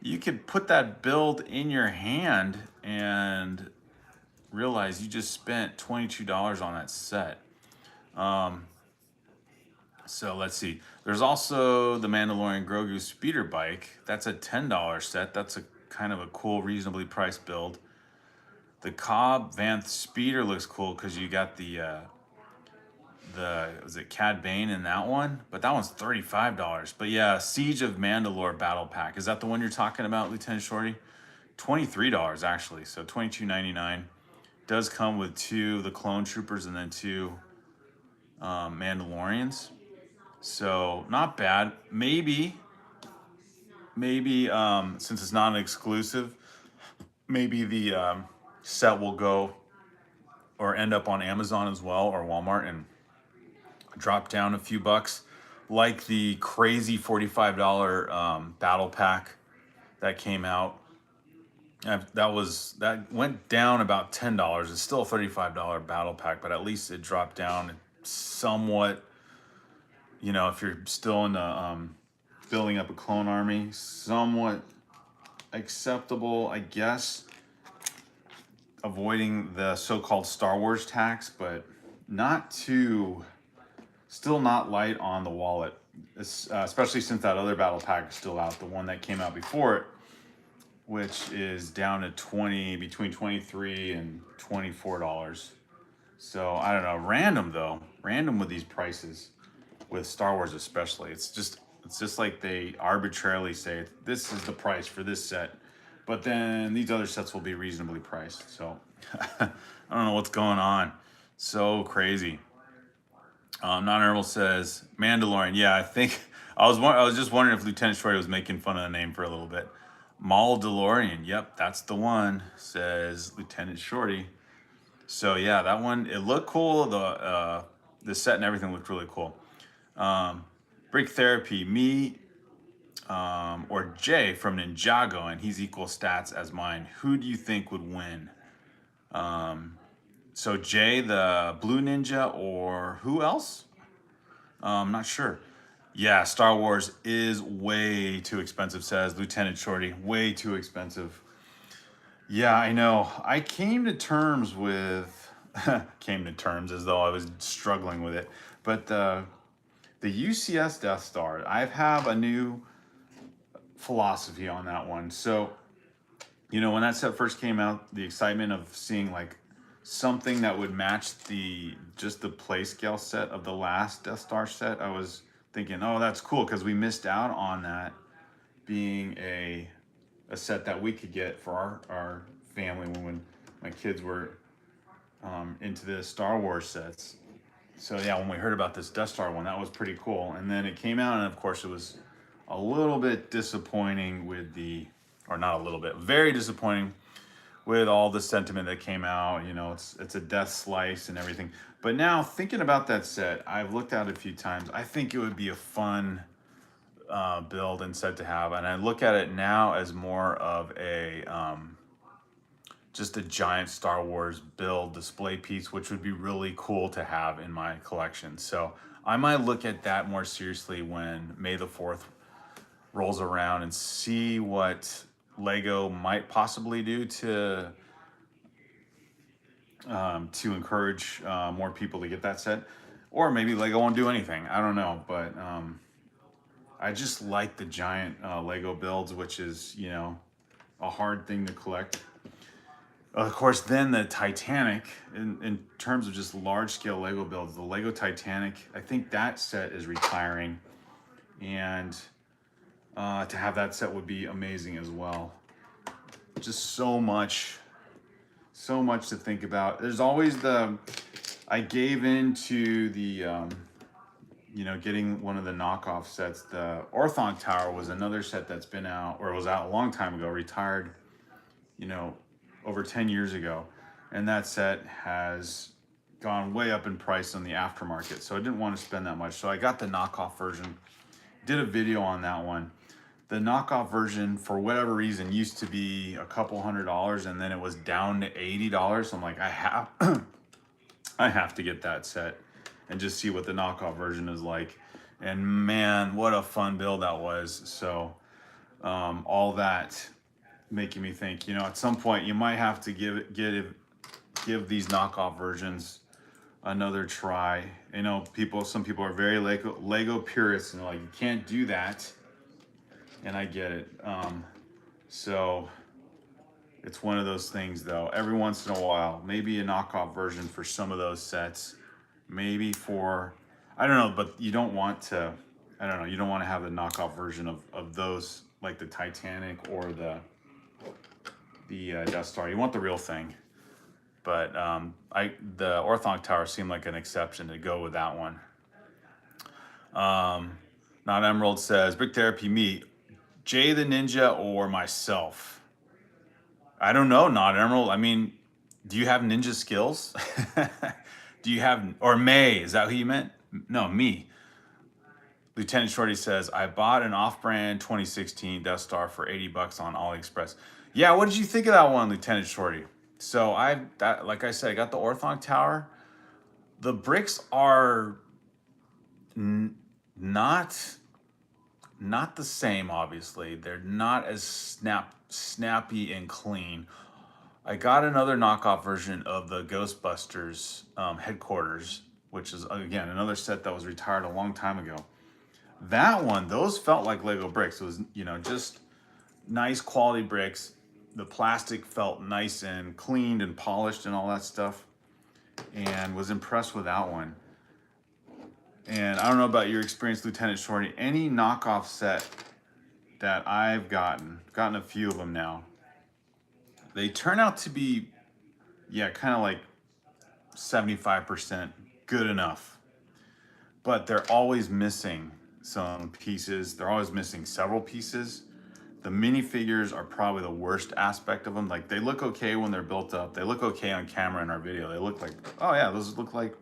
you could put that build in your hand and realize you just spent $22 on that set. So let's see. There's also the Mandalorian Grogu speeder bike. That's a $10 set. That's a kind of a cool, reasonably priced build. The Cobb Vanth speeder looks cool because you got the was it Cad Bane in that one? But that one's $35. But yeah, Siege of Mandalore battle pack. Is that the one you're talking about, Lieutenant Shorty? $23 actually. So $22.99. Does come with 2 of the clone troopers and then 2 Mandalorians. So not bad. Maybe since it's not an exclusive, maybe the set will go or end up on Amazon as well or Walmart and drop down a few bucks, like the crazy $45 battle pack that came out. That went down about $10. It's still a $35 battle pack, but at least it dropped down somewhat. You know, if you're still in the building up a clone army, somewhat acceptable, I guess. Avoiding the so-called Star Wars tax, but not too. Still not light on the wallet, especially since that other battle pack is still out, the one that came out before it, which is down to between $23 and $24. So I don't know, random with these prices, with Star Wars especially. It's just like they arbitrarily say this is the price for this set, but then these other sets will be reasonably priced. So I don't know what's going on. So crazy. Non-Herbal says Mandalorian. Yeah, I think I was just wondering if Lieutenant Shorty was making fun of the name for a little bit. Maldalorian. Yep, that's the one, says Lieutenant Shorty. So yeah, that one, it looked cool. The set and everything looked really cool. Brick Therapy, me or Jay from Ninjago, and he's equal stats as mine. Who do you think would win? So Jay, the Blue Ninja, or who else? I'm not sure. Yeah, Star Wars is way too expensive, says Lieutenant Shorty. Way too expensive. Yeah, I know. I came to terms with, came to terms as though I was struggling with it. But the UCS Death Star, I have a new philosophy on that one. So, you know, when that set first came out, the excitement of seeing like something that would match just the play scale set of the last Death Star set, I was thinking, oh, that's cool, because we missed out on that being a set that we could get for our family when my kids were into the Star Wars sets. So yeah, when we heard about this Death Star one, that was pretty cool. And then it came out, and of course it was a little bit disappointing or not a little bit, very disappointing with all the sentiment that came out. You know, it's a death slice and everything. But now thinking about that set, I've looked at it a few times. I think it would be a fun build and set to have, and I look at it now as more of a just a giant Star Wars build display piece, which would be really cool to have in my collection. So I might look at that more seriously when May the 4th rolls around and see what Lego might possibly do to encourage more people to get that set. Or maybe Lego won't do anything. I don't know, but I just like the giant Lego builds, which is, you know, a hard thing to collect. Of course, then the Titanic, in terms of just large-scale Lego builds, the Lego Titanic, I think that set is retiring, and to have that set would be amazing as well. Just so much to think about. There's always I gave into you know, getting one of the knockoff sets. The Orthon Tower was another set that's been out, or was out a long time ago, retired, you know, over 10 years ago. And that set has gone way up in price on the aftermarket. So I didn't want to spend that much. So I got the knockoff version, did a video on that one. The knockoff version, for whatever reason, used to be a couple $100, and then it was down to $80. So I'm like, I have to get that set and just see what the knockoff version is like. And man, what a fun build that was. So all that making me think, you know, at some point you might have to give these knockoff versions another try. You know, some people are very Lego purists, and they're like, you can't do that. And I get it. So it's one of those things, though. Every once in a while, maybe a knockoff version for some of those sets. Maybe for, I don't know, but you don't want to, I don't know, you don't want to have the knockoff version of those, like the Titanic or the Death Star. You want the real thing. But the Orthon Tower seemed like an exception to go with that one. Not Emerald says, Brick Therapy, me, Jay the Ninja, or myself? I don't know, Not Emerald. I mean, do you have ninja skills? Do you have, or May, is that who you meant? No, me. Lieutenant Shorty says, I bought an off-brand 2016 Death Star for $80 on AliExpress. Yeah, what did you think of that one, Lieutenant Shorty? So like I said, I got the Orthon Tower. The bricks are not the same, obviously. They're not as snappy and clean. I got another knockoff version of the Ghostbusters headquarters, which is, again, another set that was retired a long time ago. That one, those felt like Lego bricks. It was, you know, just nice quality bricks. The plastic felt nice and cleaned and polished and all that stuff. And was impressed with that one. And I don't know about your experience, Lieutenant Shorty. Any knockoff set that I've gotten a few of them now, they turn out to be, yeah, kind of like 75% good enough. But they're always missing some pieces. They're always missing several pieces. The minifigures are probably the worst aspect of them. Like, they look okay when they're built up. They look okay on camera in our video. They look like, oh yeah, those look like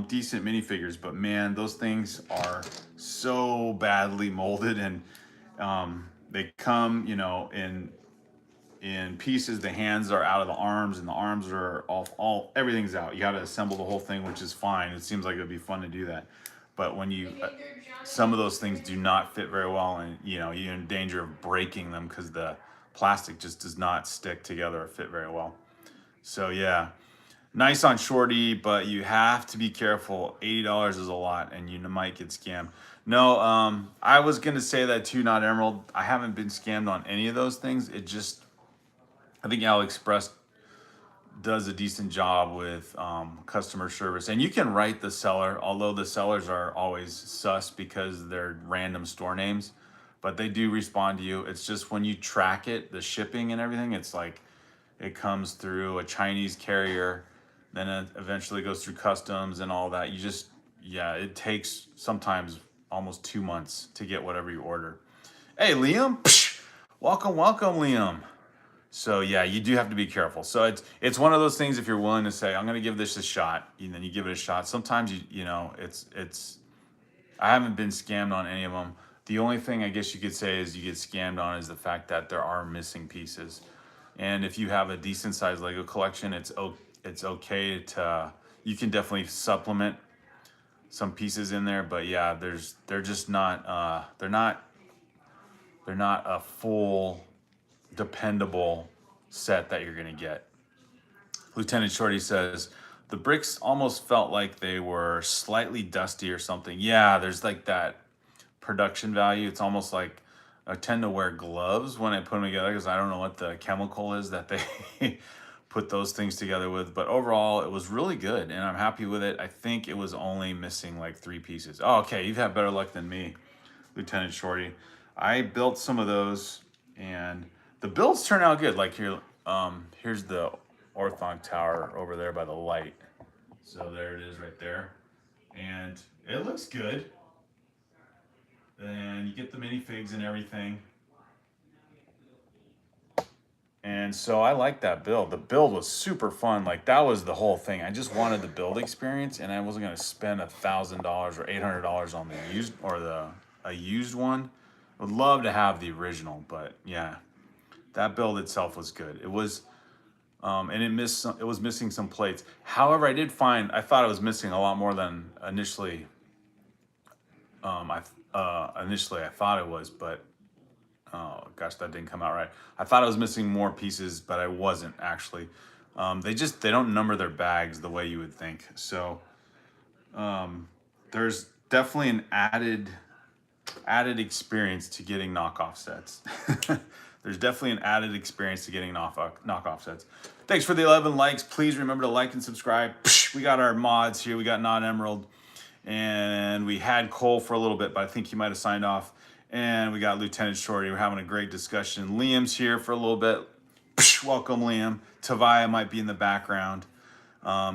decent minifigures. But man, those things are so badly molded, and they come, you know, in pieces. The hands are out of the arms, and the arms are all everything's out. You got to assemble the whole thing, which is fine. It seems like it'd be fun to do that. But when you, some of those things do not fit very well, and you know, you're in danger of breaking them because the plastic just does not stick together or fit very well. So yeah, nice on Shorty, but you have to be careful. $80 is a lot, and you might get scammed. No, I was gonna say that too, Not Emerald. I haven't been scammed on any of those things. It just, I think AliExpress does a decent job with customer service, and you can write the seller, although the sellers are always sus because they're random store names, but they do respond to you. It's just when you track it, the shipping and everything, it's like it comes through a Chinese carrier, then it eventually goes through customs and all that. You just, yeah, it takes sometimes almost 2 months to get whatever you order. Hey, Liam, welcome, Liam. So yeah, you do have to be careful. So it's one of those things, if you're willing to say, I'm going to give this a shot, and then you give it a shot. Sometimes you know, I haven't been scammed on any of them. The only thing I guess you could say is you get scammed on is the fact that there are missing pieces. And if you have a decent sized Lego collection, it's okay to, you can definitely supplement some pieces in there, but yeah, they're just not, they're not a full dependable set that you're gonna get. Lieutenant Shorty says, the bricks almost felt like they were slightly dusty or something. Yeah, there's like that production value. It's almost like I tend to wear gloves when I put them together because I don't know what the chemical is that they put those things together with. But overall, it was really good, and I'm happy with it. I think it was only missing like 3 pieces. Oh, okay, you've had better luck than me, Lieutenant Shorty. I built some of those, and the builds turn out good. Like here, here's the Orthon Tower over there by the light. So there it is right there. and it looks good. And you get the minifigs and everything. And so I like that build. The build was super fun. Like that was the whole thing. I just wanted the build experience, and I wasn't gonna spend $1,000 or $800 on the used or a used one. Would love to have the original, but yeah, that build itself was good. It was, and it was missing some plates. However, I thought it was missing a lot more than initially. Initially I thought it was, but oh gosh, that didn't come out right. I thought I was missing more pieces, but I wasn't actually. They don't number their bags the way you would think. So there's definitely an added experience to getting knockoff sets. There's definitely an added experience to getting knockoff sets. Thanks for the 11 likes. Please remember to like and subscribe. We got our mods here. We got Non Emerald, and we had Cole for a little bit, but I think he might have signed off. And we got Lieutenant Shorty. We're having a great discussion. Liam's here for a little bit. Welcome, Liam. Tavaya might be in the background.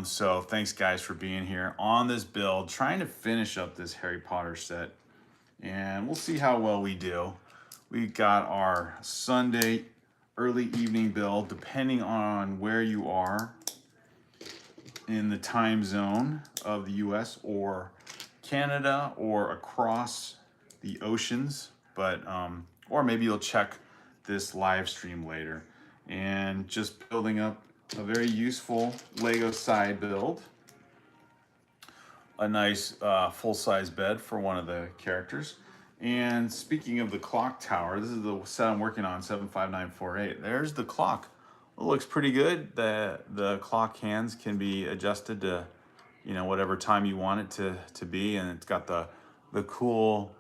So thanks, guys, for being here on this build, trying to finish up this Harry Potter set. And we'll see how well we do. We got our Sunday early evening build, depending on where you are in the time zone of the US or Canada or across the oceans, but or maybe you'll check this live stream later. And just building up a very useful Lego side build. A nice full-size bed for one of the characters. And speaking of the clock tower, this is the set I'm working on, 75948. There's the clock. It looks pretty good. The clock hands can be adjusted to, you know, whatever time you want it to be, and it's got the cool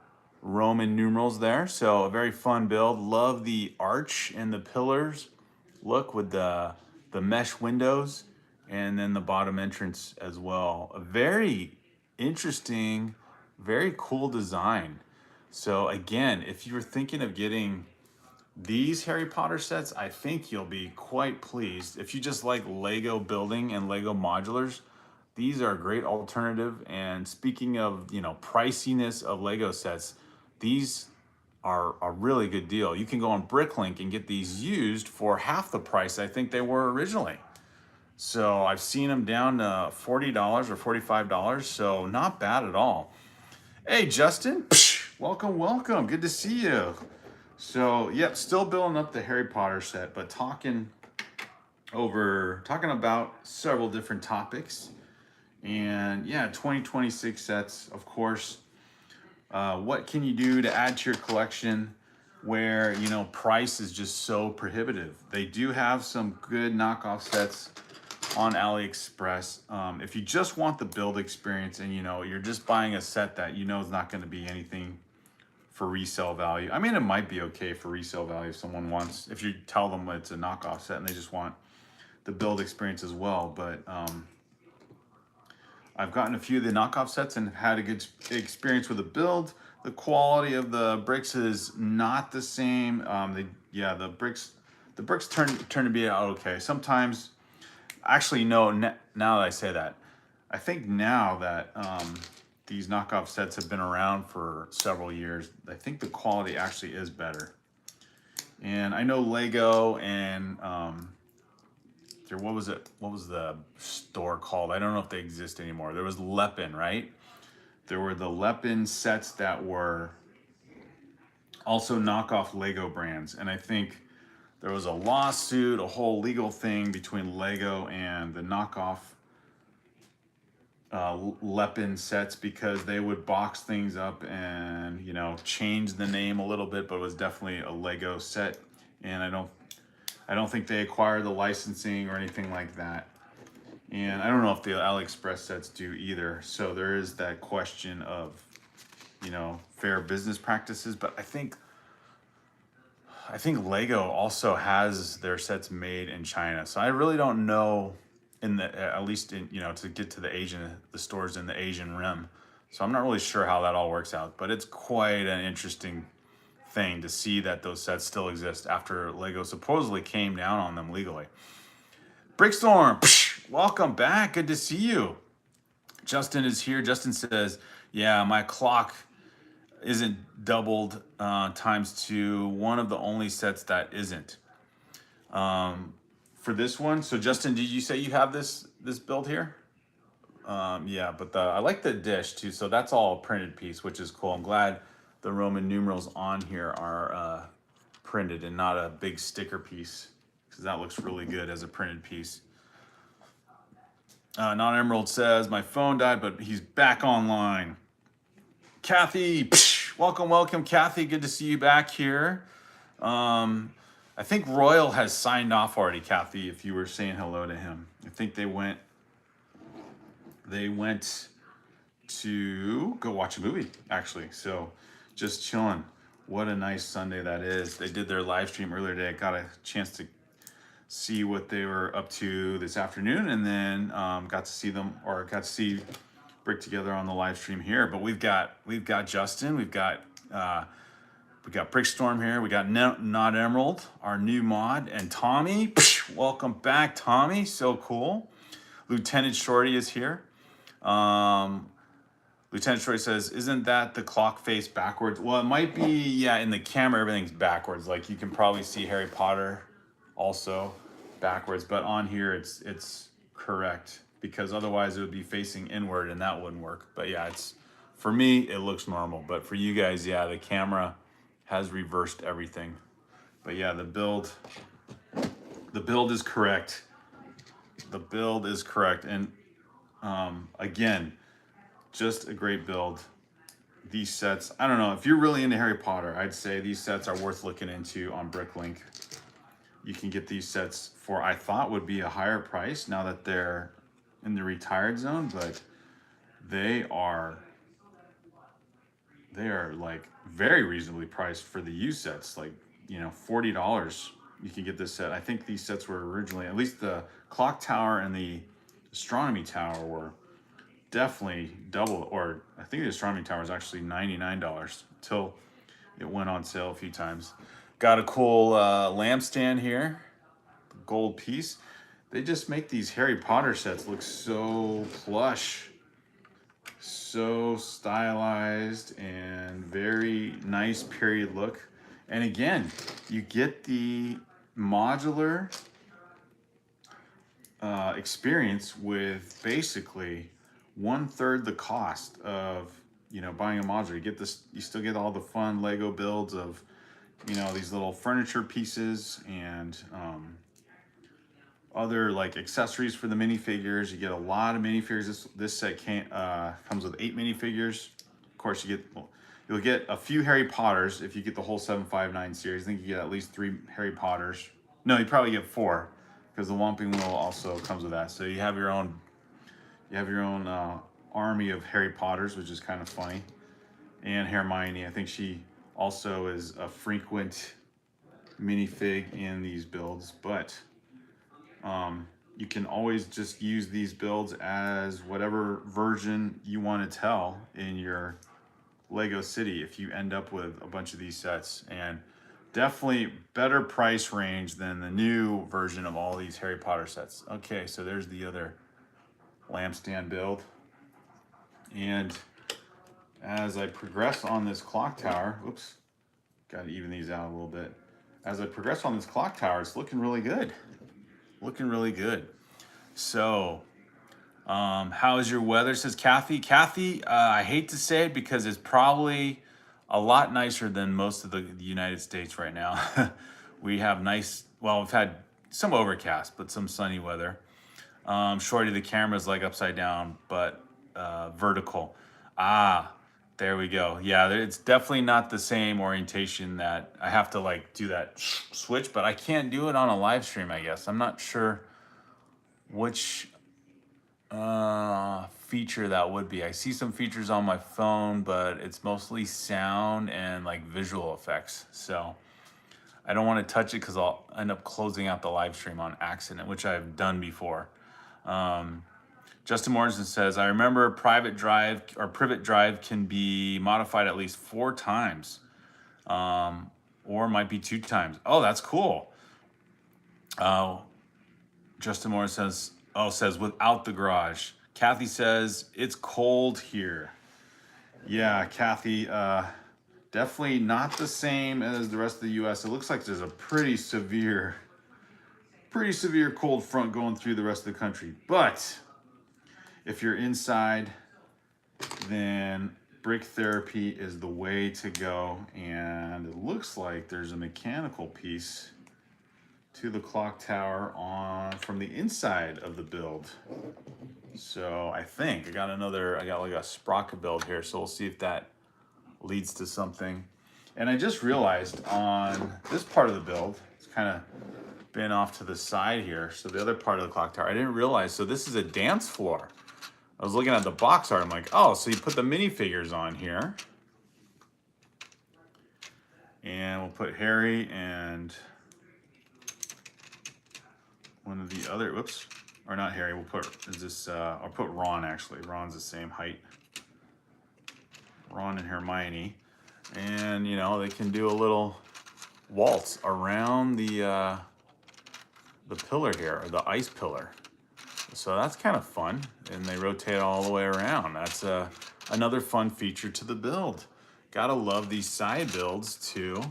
Roman numerals there. So a very fun build. Love the arch and the pillars look with the mesh windows, and then the bottom entrance as well. A very interesting, very cool design. So again, if you're thinking of getting these Harry Potter sets, I think you'll be quite pleased. If you just like Lego building and Lego modulars, these are a great alternative. And speaking of, you know, priciness of Lego sets, these are a really good deal. You can go on BrickLink and get these used for half the price I think they were originally. So I've seen them down to $40 or $45, so not bad at all. Hey, Justin, welcome, welcome. Good to see you. So, yep, still building up the Harry Potter set, but talking about several different topics. And yeah, 2026 sets, of course. What can you do to add to your collection where, you know, price is just so prohibitive? They do have some good knockoff sets on AliExpress. If you just want the build experience and, you know, you're just buying a set that you know is not going to be anything for resale value. I mean, it might be okay for resale value if someone wants, if you tell them it's a knockoff set and they just want the build experience as well. But I've gotten a few of the knockoff sets and had a good experience with the build. The quality of the bricks is not the same. The bricks turn to be okay. Sometimes, actually, no. Now that I say that, I think now that these knockoff sets have been around for several years, I think the quality actually is better. And I know Lego and what was it? What was the store called? I don't know if they exist anymore. There was Lepin, right? There were the Lepin sets that were also knockoff Lego brands. And I think there was a lawsuit, a whole legal thing between Lego and the knockoff Lepin sets, because they would box things up and, you know, change the name a little bit, but it was definitely a Lego set. And I don't think they acquired the licensing or anything like that. And I don't know if the AliExpress sets do either. So there is that question of, you know, fair business practices. But I think Lego also has their sets made in China. So I really don't know, at least in, you know, to get to the stores in the Asian rim. So I'm not really sure how that all works out. But it's quite an interesting thing to see that those sets still exist after Lego supposedly came down on them legally. Brickstorm, welcome back. Good to see you. Justin is here. Justin says, yeah, my clock isn't doubled times two. One of the only sets that isn't. For this one, so Justin, did you say you have this build here? Yeah, but I like the dish too. So that's all a printed piece, which is cool. I'm glad the Roman numerals on here are printed and not a big sticker piece, because that looks really good as a printed piece. Non-Emerald says, my phone died, but he's back online. Kathy, welcome, welcome, Kathy. Good to see you back here. I think Royal has signed off already, Kathy, if you were saying hello to him. I think they went to go watch a movie, actually. So just chilling. What a nice Sunday that is. They did their live stream earlier today. I got a chance to see what they were up to this afternoon, and then got to see them, or got to see Brick together on the live stream here. But we've got Justin, we've got Brickstorm here, we got Not Emerald, our new mod, and Tommy. Welcome back, Tommy. So cool. Lieutenant Shorty is here. Lieutenant Shorty says, isn't that the clock face backwards? Well, it might be, yeah, in the camera, everything's backwards. Like you can probably see Harry Potter also backwards, but on here it's correct, because otherwise it would be facing inward and that wouldn't work. But yeah, it's, for me, it looks normal. But for you guys, yeah, the camera has reversed everything. But yeah, the build is correct. The build is correct. And again, just a great build. These sets, I don't know, if you're really into Harry Potter, I'd say these sets are worth looking into on BrickLink. You can get these sets for, I thought would be a higher price now that they're in the retired zone, but they are like very reasonably priced for the used sets. Like, you know, $40 you can get this set. I think these sets were originally, at least the clock tower and the astronomy tower were definitely double, or I think the astronomy tower was actually $99 until it went on sale a few times. Got a cool lampstand here, gold piece. They just make these Harry Potter sets look so plush, so stylized, and very nice period look. And again, you get the modular experience with basically 1/3 the cost of, you know, buying a modular. You get this, you still get all the fun Lego builds of, you know, these little furniture pieces and other like accessories for the minifigures. You get a lot of minifigures. This set comes with 8 minifigures. Of course, you'll get a few Harry Potters if you get the whole 759 series. I think you get at least 3 Harry Potters. No, you probably get 4, because the Whomping Willow also comes with that. So you have your own army of Harry Potters, which is kind of funny. And Hermione, I think she also is a frequent minifig in these builds, but you can always just use these builds as whatever version you want to tell in your Lego city if you end up with a bunch of these sets. And definitely better price range than the new version of all these Harry Potter sets. Okay, so there's the other lampstand build. And as I progress on this clock tower, oops, got to even these out a little bit. As I progress on this clock tower, it's looking really good. Looking really good. So, how is your weather, says Kathy. Kathy, I hate to say it because it's probably a lot nicer than most of the United States right now. We have nice, well, we've had some overcast, but some sunny weather. Shorty, the camera's like upside down, but vertical. Ah, there we go. Yeah, it's definitely not the same orientation. That I have to like do that switch, but I can't do it on a live stream, I guess. I'm not sure which feature that would be. I see some features on my phone, but it's mostly sound and like visual effects. So I don't want to touch it because I'll end up closing out the live stream on accident, which I've done before. Justin Morrison says, I remember private drive or privet drive can be modified at least 4 times, or might be 2 times. Oh, that's cool. Justin Morrison says without the garage. Kathy says, it's cold here. Yeah, Kathy, definitely not the same as the rest of the US. It looks like there's a pretty severe cold front going through the rest of the country. But if you're inside, then Brick Therapy is the way to go. And it looks like there's a mechanical piece to the clock tower from the inside of the build. So I think I got like a sprocket build here. So we'll see if that leads to something. And I just realized on this part of the build, it's kind of been off to the side here. So the other part of the clock tower, I didn't realize. So this is a dance floor. I was looking at the box art. I'm like, oh, so you put the minifigures on here. And we'll put Harry and one of the other, whoops, or not Harry, we'll put, I'll put Ron actually. Ron's the same height. Ron and Hermione. And, you know, they can do a little waltz around the pillar here, or the ice pillar. So that's kind of fun. And they rotate all the way around. That's another fun feature to the build. Gotta love these side builds too.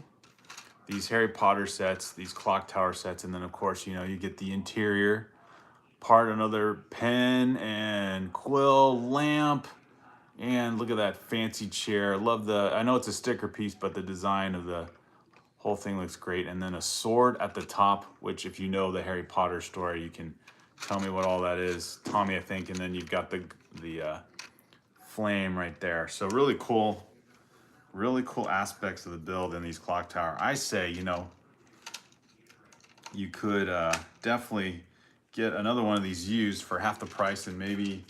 These Harry Potter sets, these clock tower sets, and then of course, you know, you get the interior part, another pen and quill lamp. And look at that fancy chair. Love I know it's a sticker piece, but the design of the whole thing looks great. And then a sword at the top, which if you know the Harry Potter story, you can tell me what all that is. Tommy, I think. And then you've got the flame right there. So really cool aspects of the build in these clock tower. I say, you know, you could definitely get another one of these used for half the price and maybe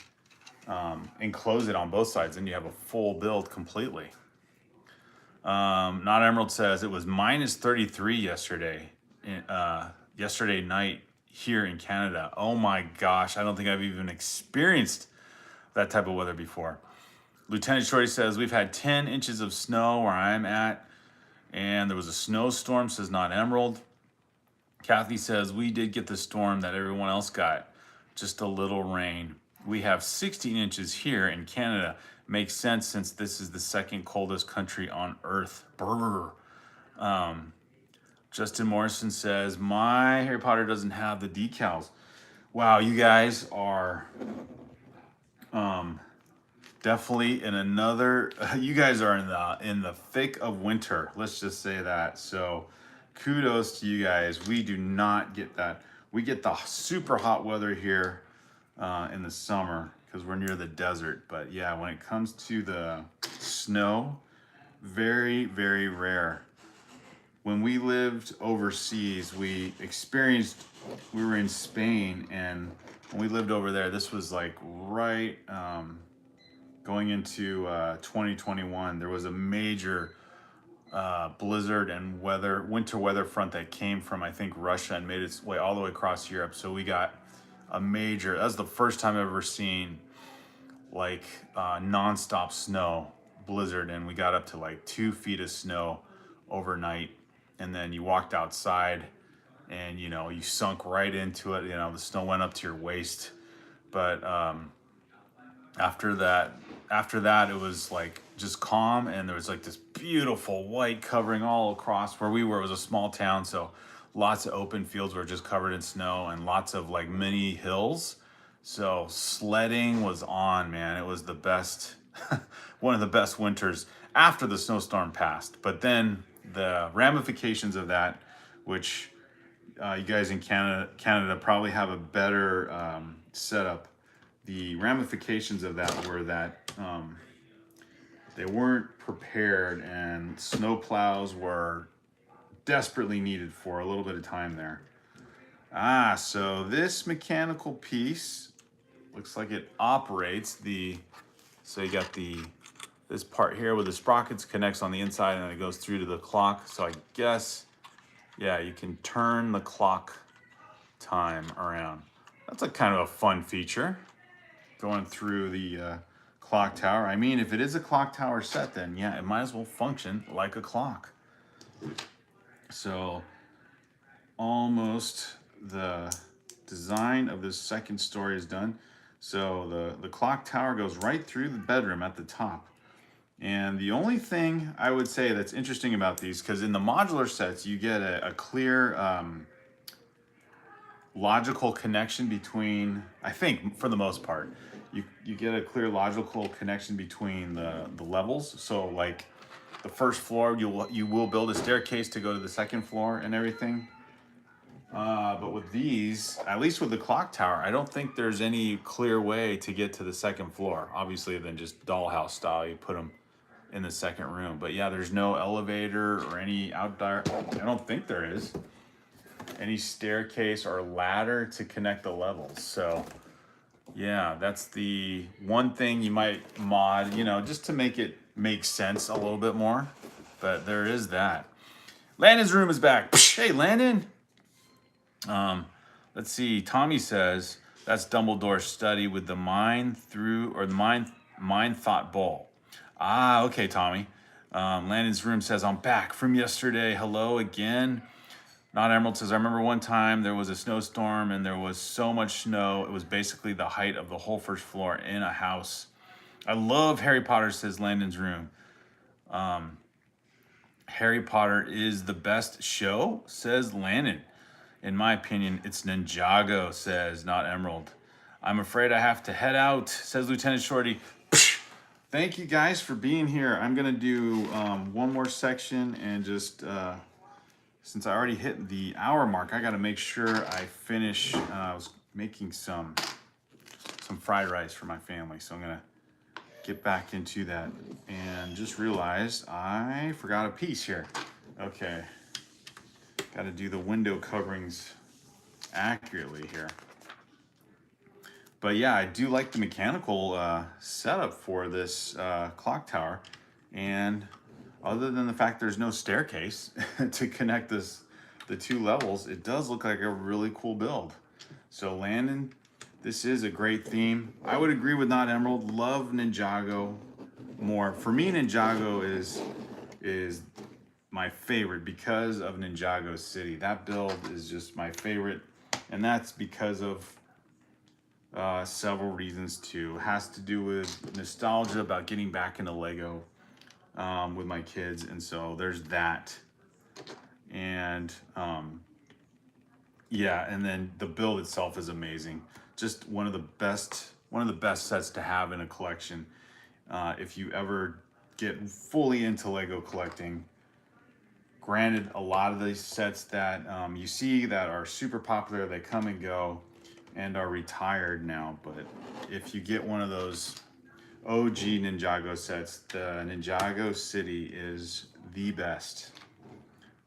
enclose it on both sides, and you have a full build completely. Not Emerald says it was minus 33 yesterday night here in Canada. Oh my gosh, I don't think I've even experienced that type of weather before. Lieutenant Shorty says we've had 10 inches of snow where I'm at, and there was a snowstorm, says Not Emerald. Kathy says we did get the storm that everyone else got, just a little rain. We have 16 inches here in Canada. Makes sense since this is the second coldest country on earth. Brr. Justin Morrison says, my Harry Potter doesn't have the decals. Wow, you guys are definitely in another, you guys are in the thick of winter. Let's just say that. So kudos to you guys. We do not get that. We get the super hot weather here in the summer because we're near the desert. But yeah, when it comes to the snow, very, very rare. When we lived overseas, we were in Spain, and when we lived over there, this was like right going into 2021, there was a major blizzard and winter weather front that came from, I think, Russia and made its way all the way across Europe. So we got that was the first time I've ever seen like nonstop snow blizzard, and we got up to like 2 feet of snow overnight. And then you walked outside and, you know, you sunk right into it. You know, the snow went up to your waist. But after that, it was like just calm, and there was like this beautiful white covering all across where we were. It was a small town, so lots of open fields were just covered in snow, and lots of like mini hills. So sledding was on, man. It was the best, one of the best winters after the snowstorm passed. But then the ramifications of that, which you guys in Canada probably have a better setup. The ramifications of that were that they weren't prepared, and snow plows were desperately needed for a little bit of time there. So this mechanical piece looks like it operates so you got this part here with the sprockets connects on the inside, and it goes through to the clock. So I guess, yeah, you can turn the clock time around. That's a kind of a fun feature, going through the clock tower. I mean, if it is a clock tower set, then yeah, it might as well function like a clock. So almost the design of this second story is done. So the clock tower goes right through the bedroom at the top. And the only thing I would say that's interesting about these, because in the modular sets, you get a clear logical connection between, I think for the most part, you get a clear logical connection between the levels. So like the first floor, you will build a staircase to go to the second floor and everything. But with these, at least with the clock tower, I don't think there's any clear way to get to the second floor. Obviously, then just dollhouse style, you put them in the second room. But yeah, there's no elevator or any outdoor, I don't think there is any staircase or ladder to connect the levels. So yeah, that's the one thing you might mod, you know, just to make it make sense a little bit more. But there is that. Landon's room is back. Hey, Landon. Let's see. Tommy says that's Dumbledore's study with the mind through, or the mind thought bowl. Ah, okay, Tommy. Landon's room says I'm back from yesterday. Hello again. Not Emerald says I remember one time there was a snowstorm and there was so much snow it was basically the height of the whole first floor in a house. I love Harry Potter, says Landon's room. Harry Potter is the best show, says Landon. In my opinion, it's Ninjago, says Not Emerald. I'm afraid I have to head out, says Lieutenant Shorty. Thank you guys for being here. I'm gonna do one more section and just, since I already hit the hour mark, I gotta make sure I finish. I was making some fried rice for my family, so I'm gonna get back into that. And just realized I forgot a piece here. Okay. Got to do the window coverings accurately here. But yeah, I do like the mechanical setup for this clock tower. And other than the fact there's no staircase to connect the two levels, it does look like a really cool build. So Landon, this is a great theme. I would agree with Not Emerald. Love Ninjago more. For me, Ninjago is my favorite because of Ninjago City. That build is just my favorite, and that's because of several reasons too. It has to do with nostalgia about getting back into Lego with my kids, and so there's that. And yeah, and then the build itself is amazing. Just one of the best sets to have in a collection. If you ever get fully into Lego collecting. Granted, a lot of these sets that you see that are super popular, they come and go and are retired now. But if you get one of those OG Ninjago sets, the Ninjago City is the best.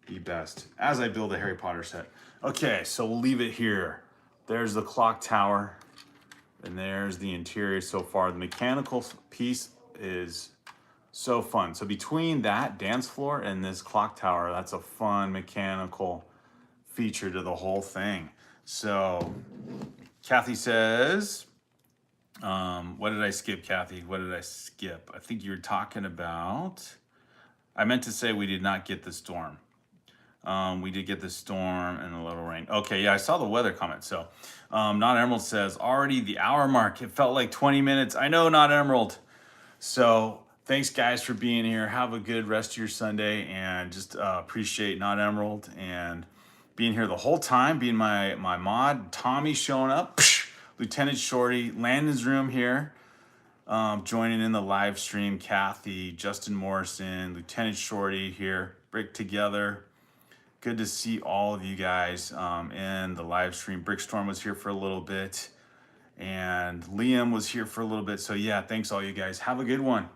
The best. As I build a Harry Potter set. Okay, so we'll leave it here. There's the clock tower. And there's the interior so far. The mechanical piece is so fun. So between that dance floor and this clock tower, that's a fun mechanical feature to the whole thing. So Kathy says, what did I skip, Kathy? What did I skip? I think you were talking about, I meant to say we did not get the storm. We did get the storm and a little rain. Okay, yeah, I saw the weather comment. So Not Emerald says, already the hour mark. It felt like 20 minutes. I know, Not Emerald. So thanks, guys, for being here. Have a good rest of your Sunday, and just appreciate Not Emerald and being here the whole time, being my mod. Tommy showing up, Lieutenant Shorty, Landon's room here, joining in the live stream. Kathy, Justin Morrison, Lieutenant Shorty here, Brick Together. Good to see all of you guys in the live stream. Brickstorm was here for a little bit, and Liam was here for a little bit. So yeah, thanks all you guys. Have a good one.